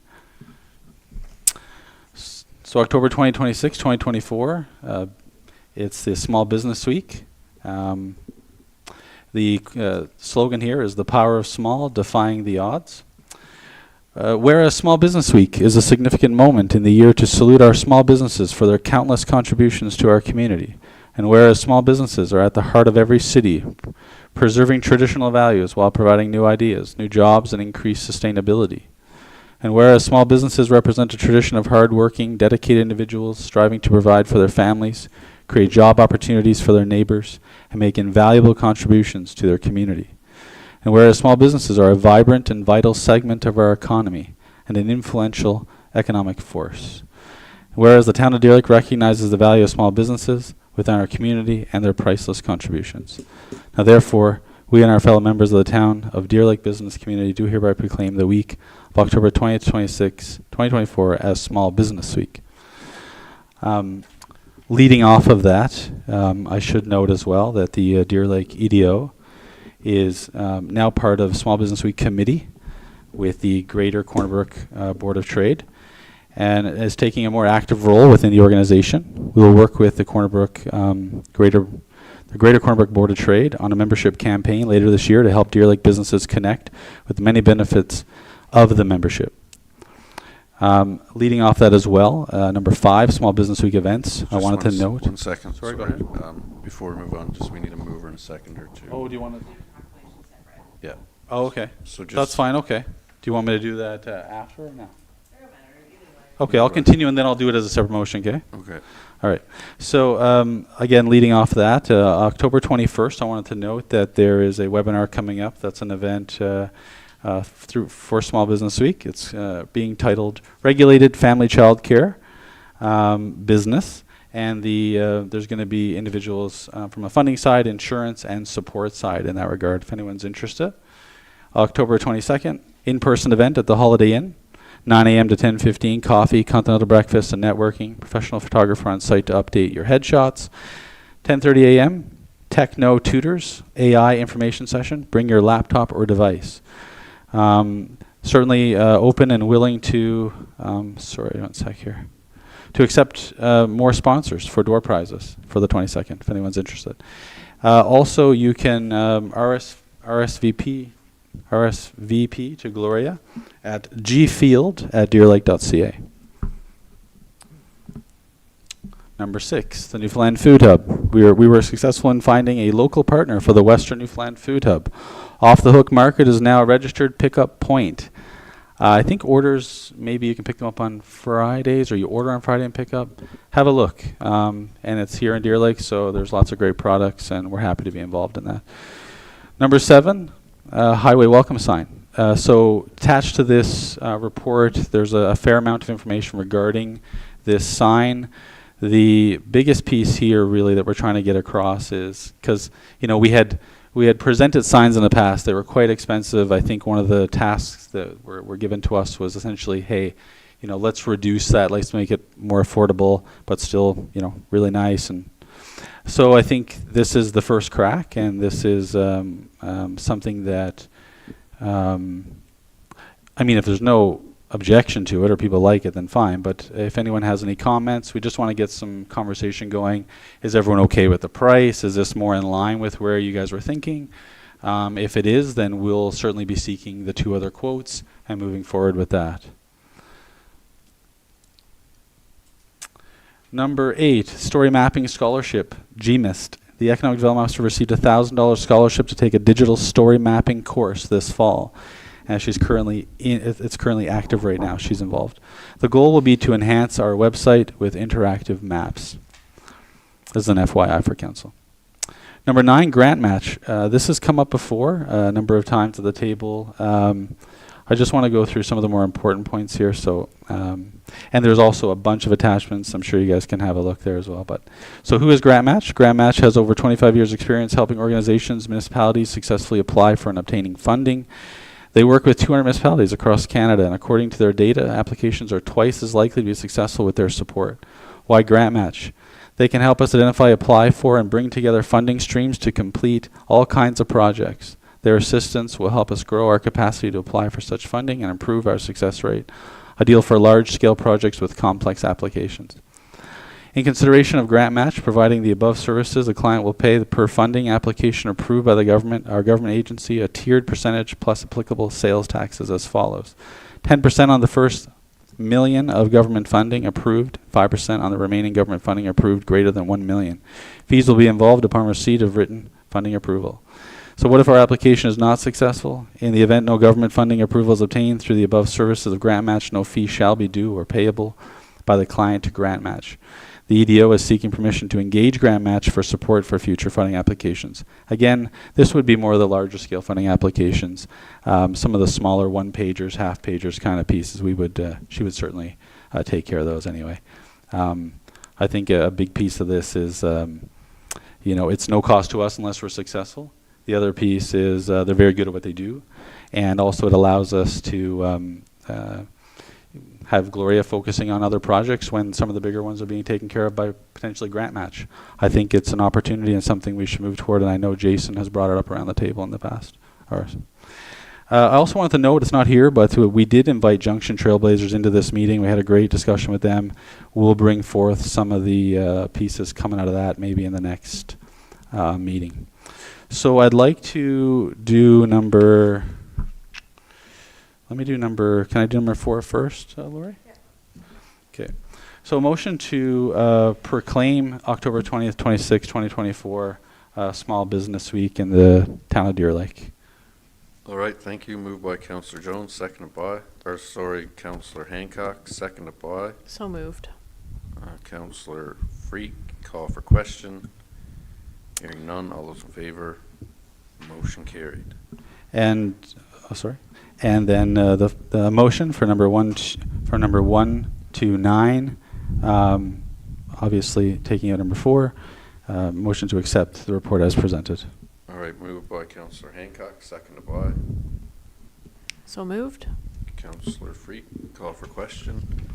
So October 2026, 2024, it's the Small Business Week. The slogan here is "The Power of Small, Defying the Odds." Whereas Small Business Week is a significant moment in the year to salute our small businesses for their countless contributions to our community, and whereas small businesses are at the heart of every city, preserving traditional values while providing new ideas, new jobs, and increased sustainability. And whereas small businesses represent a tradition of hard-working, dedicated individuals striving to provide for their families, create job opportunities for their neighbors, and make invaluable contributions to their community. And whereas small businesses are a vibrant and vital segment of our economy and an influential economic force. Whereas the town of Deer Lake recognizes the value of small businesses within our community and their priceless contributions. Now therefore, we and our fellow members of the town of Deer Lake business community do hereby proclaim the week of October 20th to 26th, 2024 as Small Business Week. Leading off of that, I should note as well that the Deer Lake EDO is now part of Small Business Week Committee with the Greater Corner Brook Board of Trade, and is taking a more active role within the organization. We will work with the Corner Brook Greater Corner Brook Board of Trade on a membership campaign later this year to help Deer Lake businesses connect with the many benefits of the membership. Leading off that as well, number 5, Small Business Week events. I wanted to note. 1 second. Sorry, go ahead. Before we move on, just we need a mover and a seconder too. Oh, do you want to? Yeah. Oh, okay. So just That's fine. Okay. Do you want me to do that after or now? Okay, I'll continue and then I'll do it as a separate motion. Okay. Okay. All right. So again, leading off that, October 21st, I wanted to note that there is a webinar coming up. That's an event for Small Business Week. It's being titled "Regulated Family Child Care Business," and there's going to be individuals from a funding side, insurance, and support side in that regard. If anyone's interested, October 22nd, in-person event at the Holiday Inn. 9 a.m. to 10:15, coffee, continental breakfast, and networking. Professional photographer on site to update your headshots. 10:30 a.m., Techno Tutors, AI information session. Bring your laptop or device. Certainly open and willing to, sorry, 1 sec here, to accept more sponsors for door prizes for the 22nd, if anyone's interested. Also, you can RSVP to Gloria at gfield@deerlake.ca. Number 6, the Newfoundland Food Hub. We were successful in finding a local partner for the Western Newfoundland Food Hub. Off the Hook Market is now a registered pickup point. I think orders, maybe you can pick them up on Fridays, or you order on Friday and pick up. Have a look. And it's here in Deer Lake, so there's lots of great products, and we're happy to be involved in that. Number 7, highway welcome sign. So attached to this report, there's a fair amount of information regarding this sign. The biggest piece here really that we're trying to get across is, because we had presented signs in the past. They were quite expensive. I think one of the tasks that were given to us was essentially, hey, let's reduce that. Let's make it more affordable, but still, really nice. And so I think this is the first crack, and this is something that, if there's no objection to it or people like it, then fine. But if anyone has any comments, we just want to get some conversation going. Is everyone okay with the price? Is this more in line with where you guys were thinking? If it is, then we'll certainly be seeking the 2 other quotes and moving forward with that. Number 8, Story Mapping Scholarship, GMIST. The Economic Development Officer received a $1,000 scholarship to take a digital story mapping course this fall. And she's currently it's currently active right now. She's involved. The goal will be to enhance our website with interactive maps. This is an FYI for council. Number 9, grant match. This has come up before a number of times at the table. I just want to go through some of the more important points here. So, and there's also a bunch of attachments. I'm sure you guys can have a look there as well. But so, who is Grant Match? Grant Match has over 25 years' experience helping organizations, municipalities successfully apply for and obtaining funding. They work with 200 municipalities across Canada, and according to their data, applications are twice as likely to be successful with their support. Why Grant Match? They can help us identify, apply for, and bring together funding streams to complete all kinds of projects. Their assistance will help us grow our capacity to apply for such funding and improve our success rate, ideal for large-scale projects with complex applications. In consideration of grant match, providing the above services, the client will pay the per funding application approved by the government, our government agency, a tiered percentage plus applicable sales taxes as follows. 10% on the first million of government funding approved, 5% on the remaining government funding approved greater than 1 million. Fees will be involved upon receipt of written funding approval. So what if our application is not successful? In the event no government funding approval is obtained through the above services of grant match, no fee shall be due or payable by the client to grant match. The EDO is seeking permission to engage grant match for support for future funding applications. Again, this would be more of the larger scale funding applications. Some of the smaller one-pagers, half-pagers kind of pieces, she would certainly take care of those anyway. I think a big piece of this is, it's no cost to us unless we're successful. The other piece is they're very good at what they do, and also it allows us to have Gloria focusing on other projects when some of the bigger ones are being taken care of by potentially grant match. I think it's an opportunity and something we should move toward, and I know Jason has brought it up around the table in the past. I also wanted to note, it's not here, but we did invite Junction Trailblazers into this meeting. We had a great discussion with them. We'll bring forth some of the pieces coming out of that maybe in the next meeting. So I'd like to do number... Can I do number 4 first, Lori? Yeah. Okay. So a motion to proclaim October 20th, 26th, 2024 Small Business Week in the town of Deer Lake. All right, thank you. Moved by Councillor Jones, seconded by, Councillor Hancock, seconded by. So moved. Councillor Freak, call for question. Hearing none, all those in favor, motion carried. And, And then the motion for number 1 to 9, obviously taking out number 4, motion to accept the report as presented. All right, moved by Councillor Hancock, seconded by So moved. Councillor Freak. Call for question.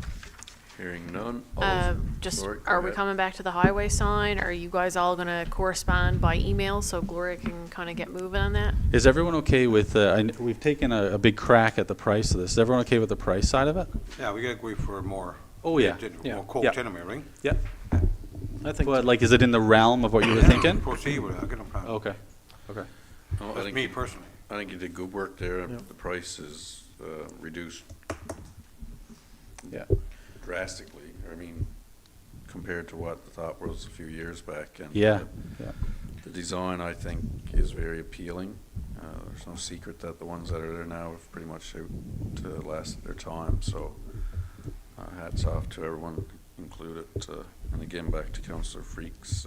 Hearing none. All Lori, go Are we ahead. coming back to the highway sign? Are you guys all going to correspond by email so Gloria can kind of get moving on that? Is everyone okay with, we've taken a big crack at the price of this. Is everyone okay with the price side of it? Yeah, we gotta go for more. Oh, yeah. More quote Yeah. anyway, right? Yep. I think But like, is it in the realm of what you were thinking? Proceed with it, I got no problem. Okay. Okay. No, I That's think me personally. I think you did good work there. Yeah. The price is reduced Yeah. drastically. I mean, compared to what the thought was a few years back. And Yeah, yeah. the design, I think, is very appealing. There's no secret that the ones that are there now have pretty much lasted their time. So hats off to everyone included. And again, back to Councillor Freaks.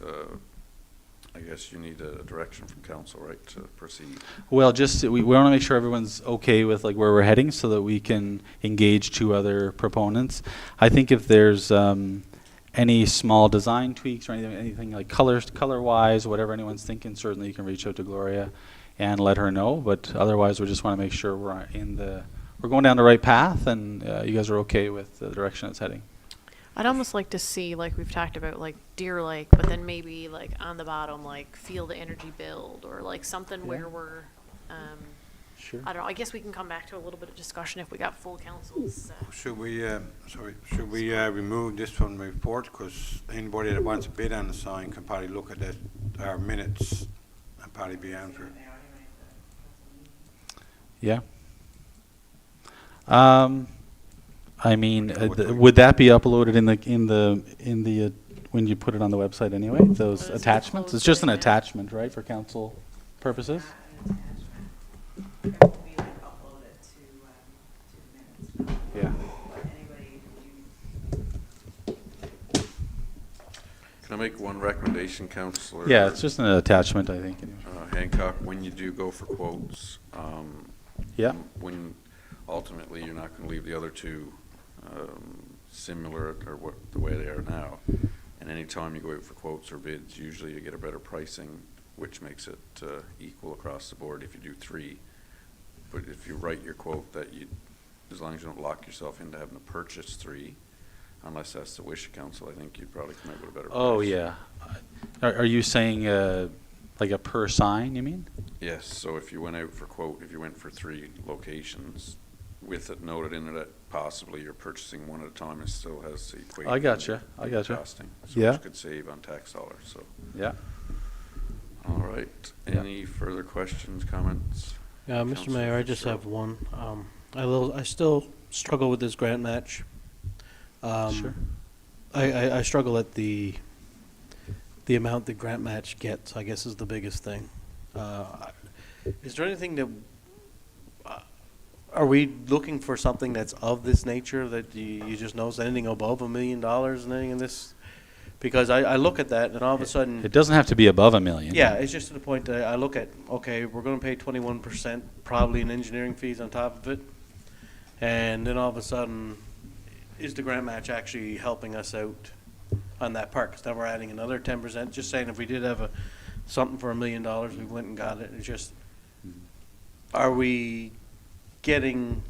I guess you need a direction from council, right, to proceed. Well, just we want to make sure everyone's okay with like where we're heading, so that we can engage two other proponents. I think if there's any small design tweaks or anything like color-wise, whatever anyone's thinking, certainly you can reach out to Gloria and let her know. But otherwise, we just want to make sure we're going down the right path, and you guys are okay with the direction it's heading. I'd almost like to see, like we've talked about, like Deer Lake, but then maybe like on the bottom, like feel the energy build, or like something where we're, Sure. I don't know, I guess we can come back to a little bit of discussion if we got full councils. Should we remove this from the report? Because anybody that wants to bid on the sign can probably look at our minutes and probably be answered. Yeah. I mean, would that be uploaded in the when you put it on the website anyway? Those attachments. It's just an attachment, right, for council purposes. Yeah. Can I make one recommendation, Councillor? Yeah, it's just an attachment, I think. Anyway. Hancock, when you do go for quotes, Yeah. when ultimately you're not going to leave the other two similar or the way they are now. And anytime you go out for quotes or bids, usually you get a better pricing, which makes it equal across the board if you do three. But if you write your quote that as long as you don't lock yourself into having to purchase three, unless that's the wish of council, I think you'd probably come out with a better price. Oh yeah. Are you saying like a per sign? You mean? Yes. So if you went out for quote, if you went for three locations, with it noted in it that possibly you're purchasing one at a time, it still has the equation. I gotcha. Costing, so Yeah. which could save on tax dollars. So. Yeah. All right. Any further questions, comments? Mr. Councillor Mayor, I just have one. I still struggle with this grant match. Sure. I struggle at the amount the grant match gets, I guess, is the biggest thing. Is there anything that, are we looking for something that's of this nature that you just know is anything above $1 million and anything in this? Because I look at that and all of a sudden. It doesn't have to be above $1 million. Yeah, it's just to the point that I look at, okay, we're going to pay 21% probably in engineering fees on top of it. And then all of a sudden, is the grant match actually helping us out on that part? Because now we're adding another 10%. Just saying, if we did have something for $1 million, we went and got it. It's just, are we getting,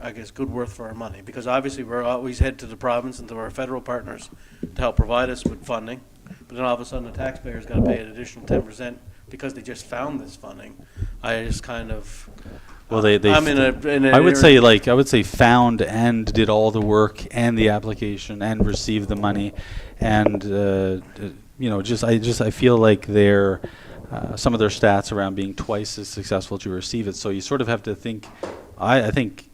I guess, good worth for our money? Because obviously we're always head to the province and to our federal partners to help provide us with funding. But then all of a sudden the taxpayer's got to pay an additional 10% because they just found this funding. I just kind of, Well, they I'm in a I would say found and did all the work and the application and received the money, and I feel like they're some of their stats around being twice as successful to receive it. So you sort of have to think. I think,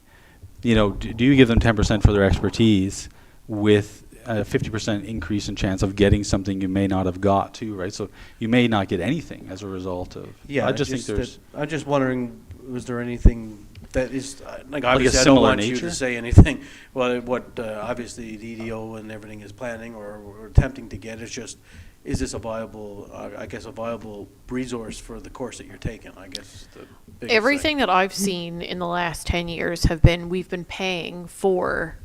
do you give them 10% for their expertise with a 50% increase in chance of getting something you may not have got to, right? So you may not get anything as a result of. yeah, I just think there's. I'm just wondering, was there anything that is, like a obviously I don't similar want you nature? to say anything, well, what obviously the EDO and everything is planning or attempting to get is just, is this a viable, I guess, a viable resource for the course that you're taking, I guess is the biggest Everything thing. that I've seen in the last 10 years we've been paying for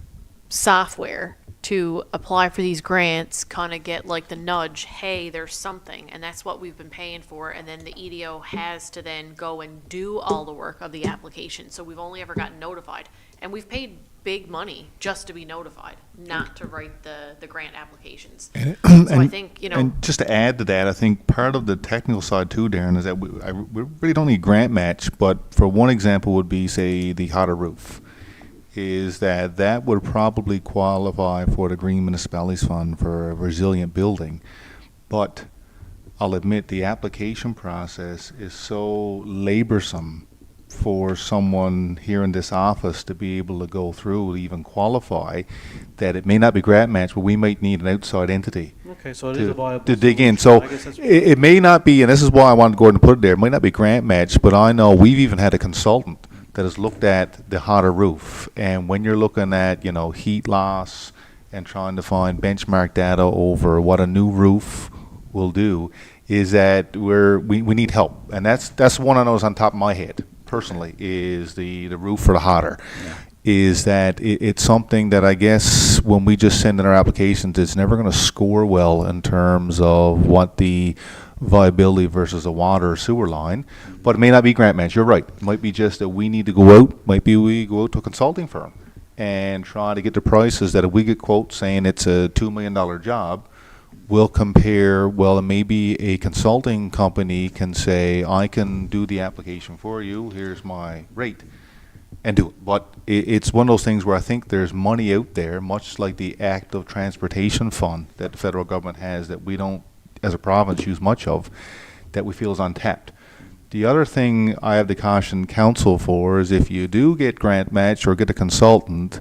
software to apply for these grants, kind of get like the nudge, hey, there's something, and that's what we've been paying for, and then the EDO has to then go and do all the work of the application, so we've only ever gotten notified, and we've paid big money just to be notified, not to write the grant applications. So I think, And just to add to that, I think part of the technical side too, Darren, is that we really don't need grant match, but for one example would be, say, the hotter roof. Is that would probably qualify for the Green Municipalities Fund for a resilient building. But I'll admit the application process is so laborsome for someone here in this office to be able to go through, even qualify, that it may not be grant match, but we might need an outside entity Okay, so it is a viable to dig in. solution. So I guess that's- it may not be, and this is why I wanted Gordon to put it there, it might not be grant match, but I know we've even had a consultant that has looked at the hotter roof. And when you're looking at, heat loss and trying to find benchmark data over what a new roof will do, is that we need help. And that's one I know is on top of my head, personally, is the roof for the hotter. Is that it's something that I guess when we just send in our applications, it's never going to score well in terms of what the viability versus a water or sewer line, but it may not be grant match. You're right. It might be just that we need to go out. Might be we go out to a consulting firm and try to get the prices that if we get quotes saying it's a $2 million job, we'll compare, well, maybe a consulting company can say, I can do the application for you, here's my rate, and do it. But it's one of those things where I think there's money out there, much like the Active Transportation Fund that the federal government has that we don't, as a province, use much of, that we feel is untapped. The other thing I have to caution council for is if you do get grant match or get a consultant,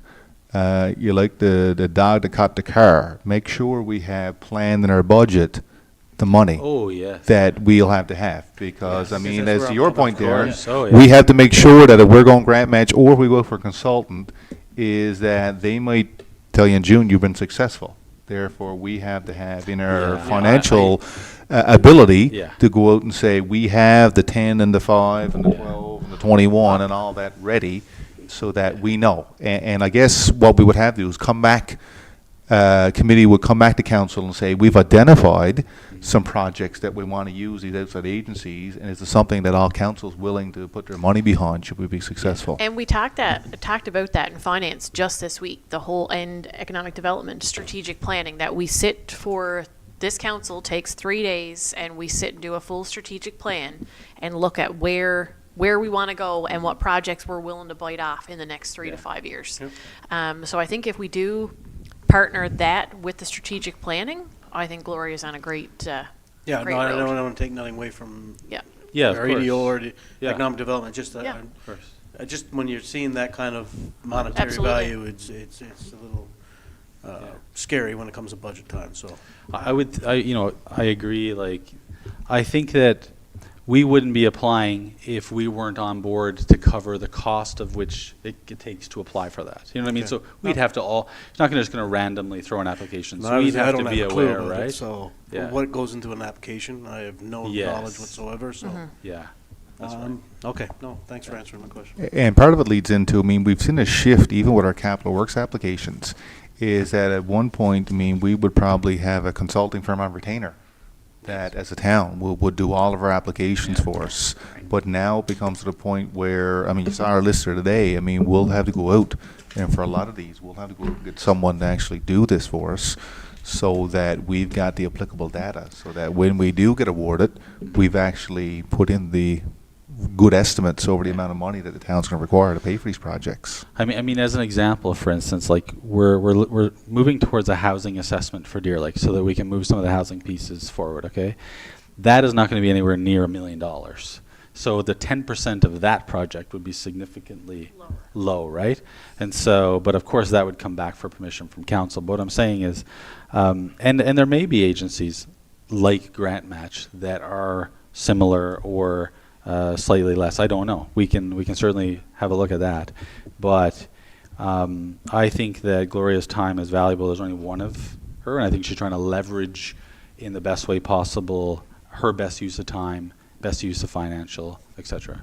you like the dog that caught the car, make sure we have planned in our budget the money Oh, yes. that we'll have to have. Because, Yes. I mean, That's as where to I'm your coming point from. there, Yes. Oh, yeah. we have to make sure that if we're going grant match or if we go for a consultant, is that they might tell you in June you've been successful. Therefore, we have to have in our Yeah. financial ability Yeah. to go out and say, we have the 10 and the 5 and the 12 and the 21 and all that ready so that we know. And I guess what we would have to do is come back, committee would come back to council and say, we've identified some projects that we want to use these outside agencies, and is it something that all council's willing to put their money behind should we be successful? And we talked about that in finance just this week, the whole end economic development, strategic planning, that we sit for, this council takes 3 days and we sit and do a full strategic plan and look at where we want to go and what projects we're willing to bite off in the next 3 to 5 years. So I think if we do partner that with the strategic planning, I think Gloria's on a great, Yeah, great no, I road. don't want to take nothing away from Yeah. Yeah, of our course. EDO or the Yeah. economic development, just, Yeah. Of course. just when you're seeing that kind of monetary Absolutely. value, it's a little scary when it comes to budget time, so. I agree. Like, I think that we wouldn't be applying if we weren't on board to cover the cost of which it takes to apply for that. You know what I mean? Okay. So we'd have to it's not just going to randomly throw in applications. No, So we'd I have don't to be a clue aware, about it, right? So Yeah. what goes into an application, I have no Yes. knowledge whatsoever, so. Yeah. That's right. Okay, no, thanks for answering my question. And part of it leads into, I mean, we've seen a shift even with our capital works applications, is that at one point, I mean, we would probably have a consulting firm on retainer that as a town would do all of our applications for us. But now it becomes to the point where, I mean, you saw our lister today, I mean, we'll have to go out, and for a lot of these, we'll have to go out and get someone to actually do this for us so that we've got the applicable data, so that when we do get awarded, we've actually put in the good estimates over the amount of money that the town's going to require to pay for these projects. I mean, as an example, for instance, like we're moving towards a housing assessment for Deer Lake so that we can move some of the housing pieces forward. Okay, that is not going to be anywhere near $1 million. So the 10% of that project would be significantly low, right? And so, but of course, that would come back for permission from council. But what I'm saying is, and there may be agencies like Grant Match that are similar or slightly less. I don't know. We can certainly have a look at that, but I think that Gloria's time is valuable. There's only one of her, and I think she's trying to leverage in the best way possible her best use of time, best use of financial, etc.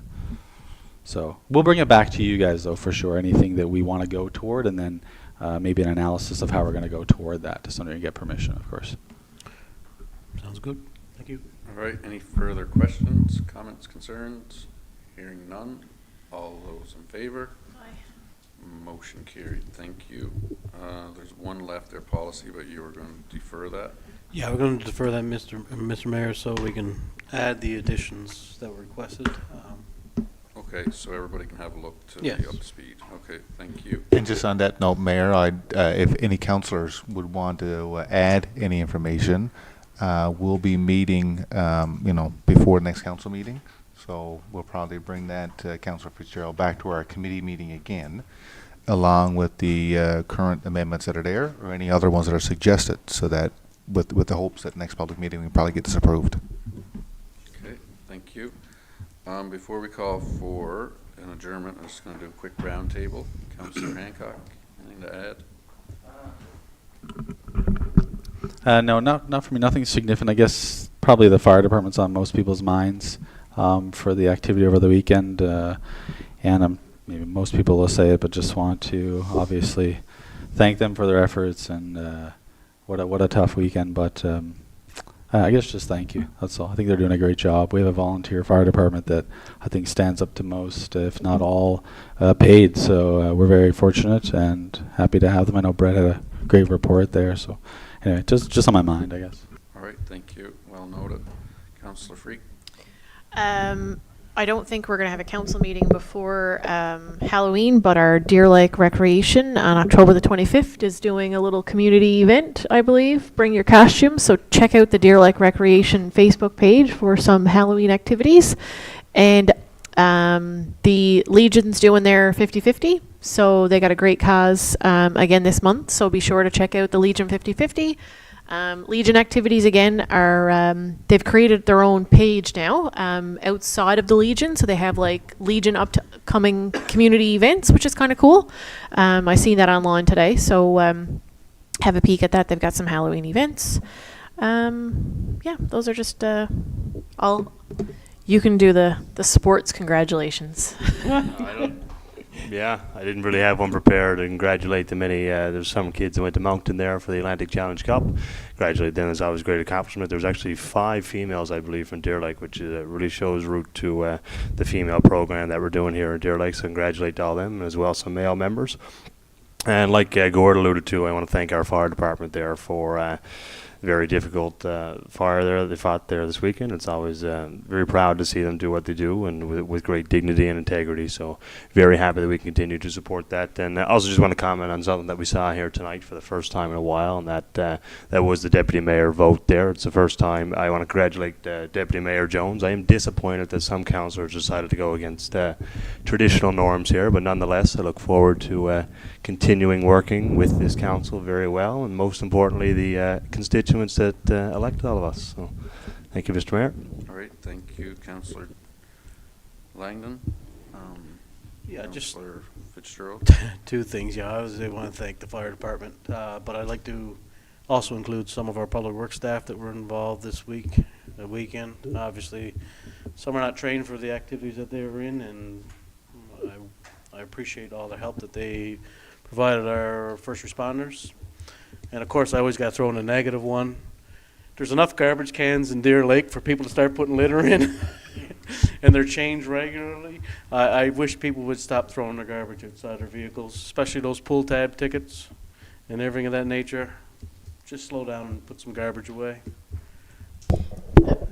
So we'll bring it back to you guys, though, for sure. Anything that we want to go toward, and then maybe an analysis of how we're going to go toward that, just so you get permission, of course. Sounds good. Thank you. All right, any further questions, comments, concerns? Hearing none. All those in favor? Motion carried. Thank you. There's one left there, policy, but you were going to defer that. Yeah, we're going to defer that, Mr. Mayor, so we can add the additions that were requested. Okay, so everybody can have a look to Yes. be up to speed. Okay, thank you. And just on that note, Mayor, if any councillors would want to add any information, we'll be meeting, before the next council meeting. So we'll probably bring that, Councilor Fitzgerald, back to our committee meeting again, along with the current amendments that are there, or any other ones that are suggested, so that with the hopes that next public meeting we can probably get this approved. Okay, thank you. Before we call for an adjournment, I'm just going to do a quick roundtable. Councillor Hancock, anything to add? No, not for me. Nothing significant. I guess probably the fire department's on most people's minds for the activity over the weekend, and maybe most people will say it, but just want to obviously thank them for their efforts, and what a tough weekend. But I guess just thank you. That's all. I think they're doing a great job. We have a volunteer fire department that I think stands up to most, if not all, paid. So we're very fortunate and happy to have them. I know Brett had a great report there. So anyway, just on my mind, I guess. All right, thank you. Well noted. Councillor Freak? I don't think we're going to have a council meeting before Halloween, but our Deer Lake Recreation on October the 25th is doing a little community event, I believe. Bring your costumes, so check out the Deer Lake Recreation Facebook page for some Halloween activities. And the Legion's doing their 50-50, so they got a great cause again this month, so be sure to check out the Legion 50-50. Legion activities again are they've created their own page now outside of the Legion, so they have like Legion upcoming community events, which is kind of cool. I seen that online today, so have a peek at that. They've got some Halloween events. Yeah, those are just all. You can do the sports congratulations. Yeah, I didn't really have one prepared to congratulate the many. There's some kids that went to Moncton there for the Atlantic Challenge Cup. Congratulate them. It's always a great accomplishment. There's actually 5 females, I believe, from Deer Lake, which really shows root to the female program that we're doing here in Deer Lake. So congratulate all them, as well as some male members. And like Gord alluded to, I want to thank our fire department there for very difficult fire there that they fought there this weekend. It's always very proud to see them do what they do, and with great dignity and integrity. So very happy that we can continue to support that. And I also just want to comment on something that we saw here tonight for the first time in a while, and that was the deputy mayor vote there. It's the first time. I want to congratulate Deputy Mayor Jones. I am disappointed that some councillors decided to go against traditional norms here, but nonetheless, I look forward to continuing working with this council very well, and most importantly, the constituents that elected all of us. So, thank you, Mr. Mayor. All right, thank you, Councillor Langdon. Yeah, just Councillor Fitzgerald. 2 things. Yeah, I want to thank the fire department, but I'd like to also include some of our public works staff that were involved this weekend. Obviously, some are not trained for the activities that they were in, and I appreciate all the help that they provided our first responders. And of course, I always got to throw in a negative one. There's enough garbage cans in Deer Lake for people to start putting litter in, and they're changed regularly. I wish people would stop throwing their garbage outside their vehicles, especially those pull tab tickets and everything of that nature. Just slow down and put some garbage away.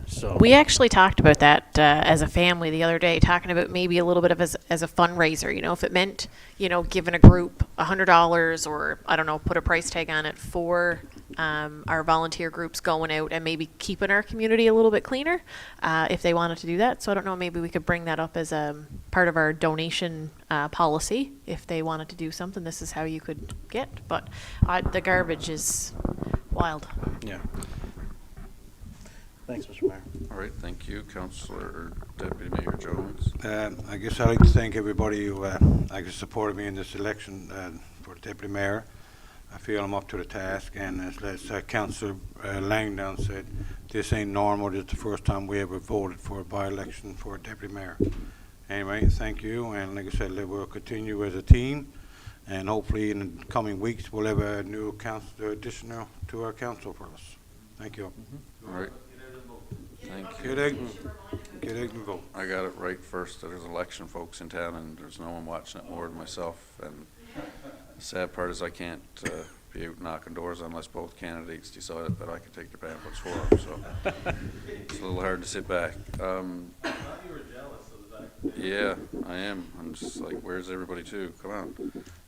So We actually talked about that as a family the other day, talking about maybe a little bit of as a fundraiser, if it meant, giving a group $100 or, I don't know, put a price tag on it for our volunteer groups going out and maybe keeping our community a little bit cleaner if they wanted to do that. So I don't know, maybe we could bring that up as a part of our donation policy. If they wanted to do something, this is how you could get. But the garbage is wild. yeah. Thanks, Mr. Mayor. All right, thank you, Councillor or Deputy Mayor Jones. I guess I'd like to thank everybody who supported me in this election for Deputy Mayor. I feel I'm up to the task, and as Councillor Langdon said, this ain't normal. This is the first time we ever voted for a by-election for a Deputy Mayor. Anyway, thank you, and like I said, we'll continue as a team, and hopefully in the coming weeks we'll have a new additional to our council for us. Thank you. All right. Thank you. Get out and vote. I got it right first. There's election folks in town, and there's no one watching it more than myself. And the sad part is I can't be out knocking doors unless both candidates decided that I could take their pamphlets for them. So it's a little hard to sit back. Yeah, I am. I'm just like, where's everybody to? Come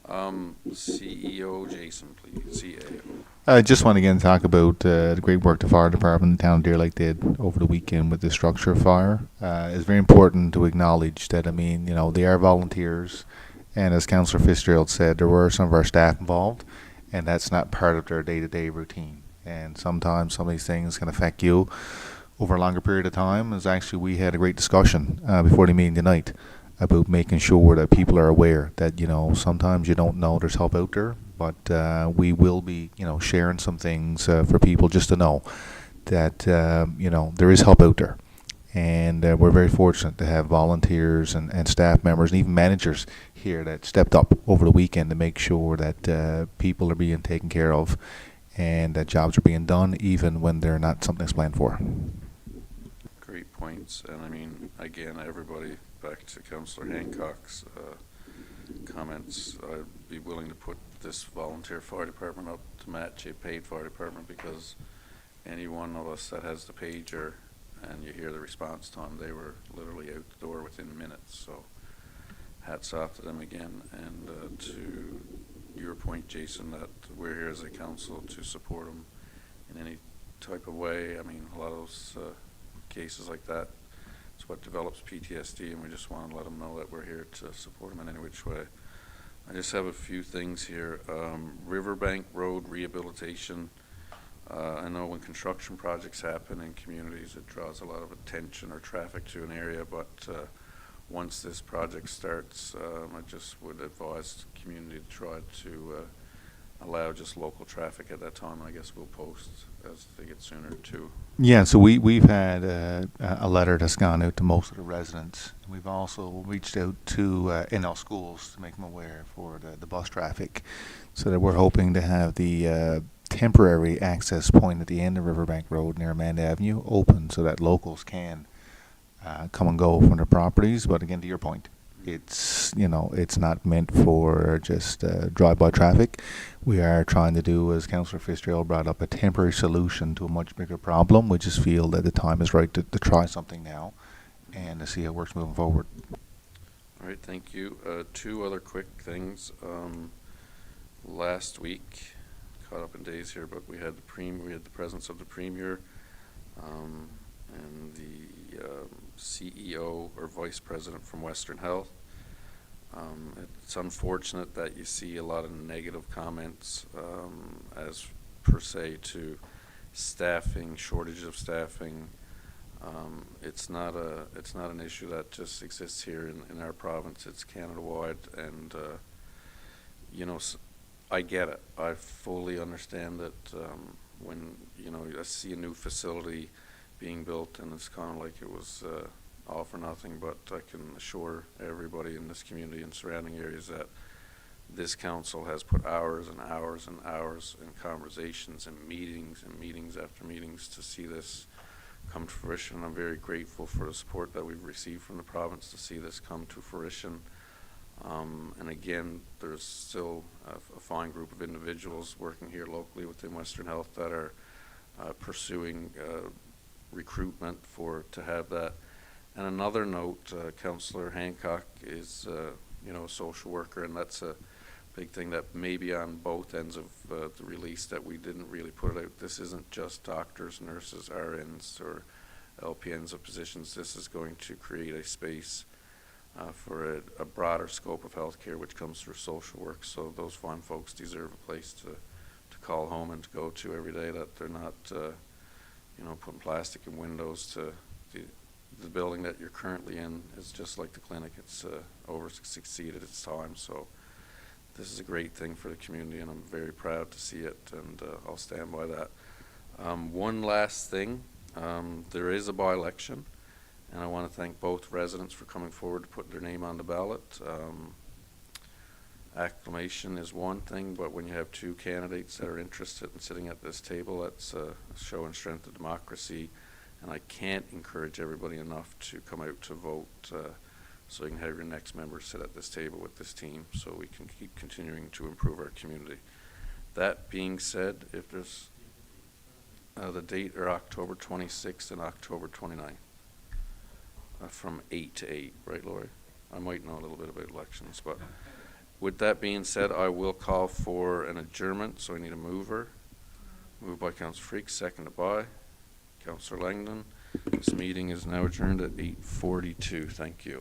on. CEO Jason, please. CAO. I just want to again talk about the great work the fire department in the town of Deer Lake did over the weekend with the structure fire. It's very important to acknowledge that, I mean, you know, they are volunteers, and as Councillor Fitzgerald said, there were some of our staff involved, and that's not part of their day-to-day routine. And sometimes some of these things can affect you over a longer period of time. As actually, we had a great discussion before the meeting tonight about making sure that people are aware that, you know, sometimes you don't know there's help out there, but we will be, you know, sharing some things for people just to know that, you know, there is help out there. And we're very fortunate to have volunteers and staff members and even managers here that stepped up over the weekend to make sure that people are being taken care of and that jobs are being done even when they're not something that's planned for. Great points, and I mean, again, everybody, back to Councillor Hancock's comments, I'd be willing to put this volunteer fire department up to match a paid fire department, because any one of us that has the pager and you hear the response time, they were literally out the door within minutes. So hats off to them again, and to your point, Jason, that we're here as a council to support them in any type of way. I mean, a lot of those cases like that, it's what develops PTSD, and we just want to let them know that we're here to support them in any which way. I just have a few things here. Riverbank Road rehabilitation. I know when construction projects happen in communities, it draws a lot of attention or traffic to an area, but once this project starts, I just would advise the community to try to allow just local traffic at that time. I guess we'll post as they get sooner too. Yeah, so we've had a letter that's gone out to most of the residents. We've also reached out to NL schools to make them aware for the bus traffic, so that we're hoping to have the temporary access point at the end of Riverbank Road near Amanda Avenue open so that locals can come and go from their properties. But again, to your point, it's, you know, it's not meant for just drive-by traffic. We are trying to do, as Councillor Fitzgerald brought up, a temporary solution to a much bigger problem. We just feel that the time is right to try something now and to see how it works moving forward. All right, thank you. Two other quick things. Last week, caught up in days here, but we had the presence of the Premier and the CEO or Vice President from Western Health. It's unfortunate that you see a lot of negative comments as per se to staffing, shortage of staffing. It's not an issue that just exists here in our province. It's Canada-wide, and you know, I get it. I fully understand that when, you know, I see a new facility being built, and it's kind of like it was all for nothing, but I can assure everybody in this community and surrounding areas that this council has put hours and hours and hours in conversations and meetings after meetings to see this come to fruition. I'm very grateful for the support that we've received from the province to see this come to fruition. And again, there's still a fine group of individuals working here locally within Western Health that are pursuing recruitment to have that. And another note, Councillor Hancock is you know, a social worker, and that's a big thing that maybe on both ends of the release that we didn't really put it out. This isn't just doctors, nurses, RNs, or LPNs of positions. This is going to create a space for a broader scope of healthcare, which comes through social work. So those fine folks deserve a place to call home and to go to every day, that they're not you know, putting plastic in windows. To the building that you're currently in is just like the clinic. It's succeeded its time. So this is a great thing for the community, and I'm very proud to see it, and I'll stand by that. One last thing, there is a by-election, and I want to thank both residents for coming forward to put their name on the ballot. Acclamation is one thing, but when you have two candidates that are interested in sitting at this table, that's a show and strength of democracy, and I can't encourage everybody enough to come out to vote so you can have your next member sit at this table with this team, so we can keep continuing to improve our community. That being said, if there's the date are October 26th and October 29th from 8 to 8, right, Lori? I might know a little bit about elections, but with that being said, I will call for an adjournment, so I need a mover. Moved by Councillor Freak, seconded by Councillor Langdon. This meeting is now adjourned at 8:42. Thank you.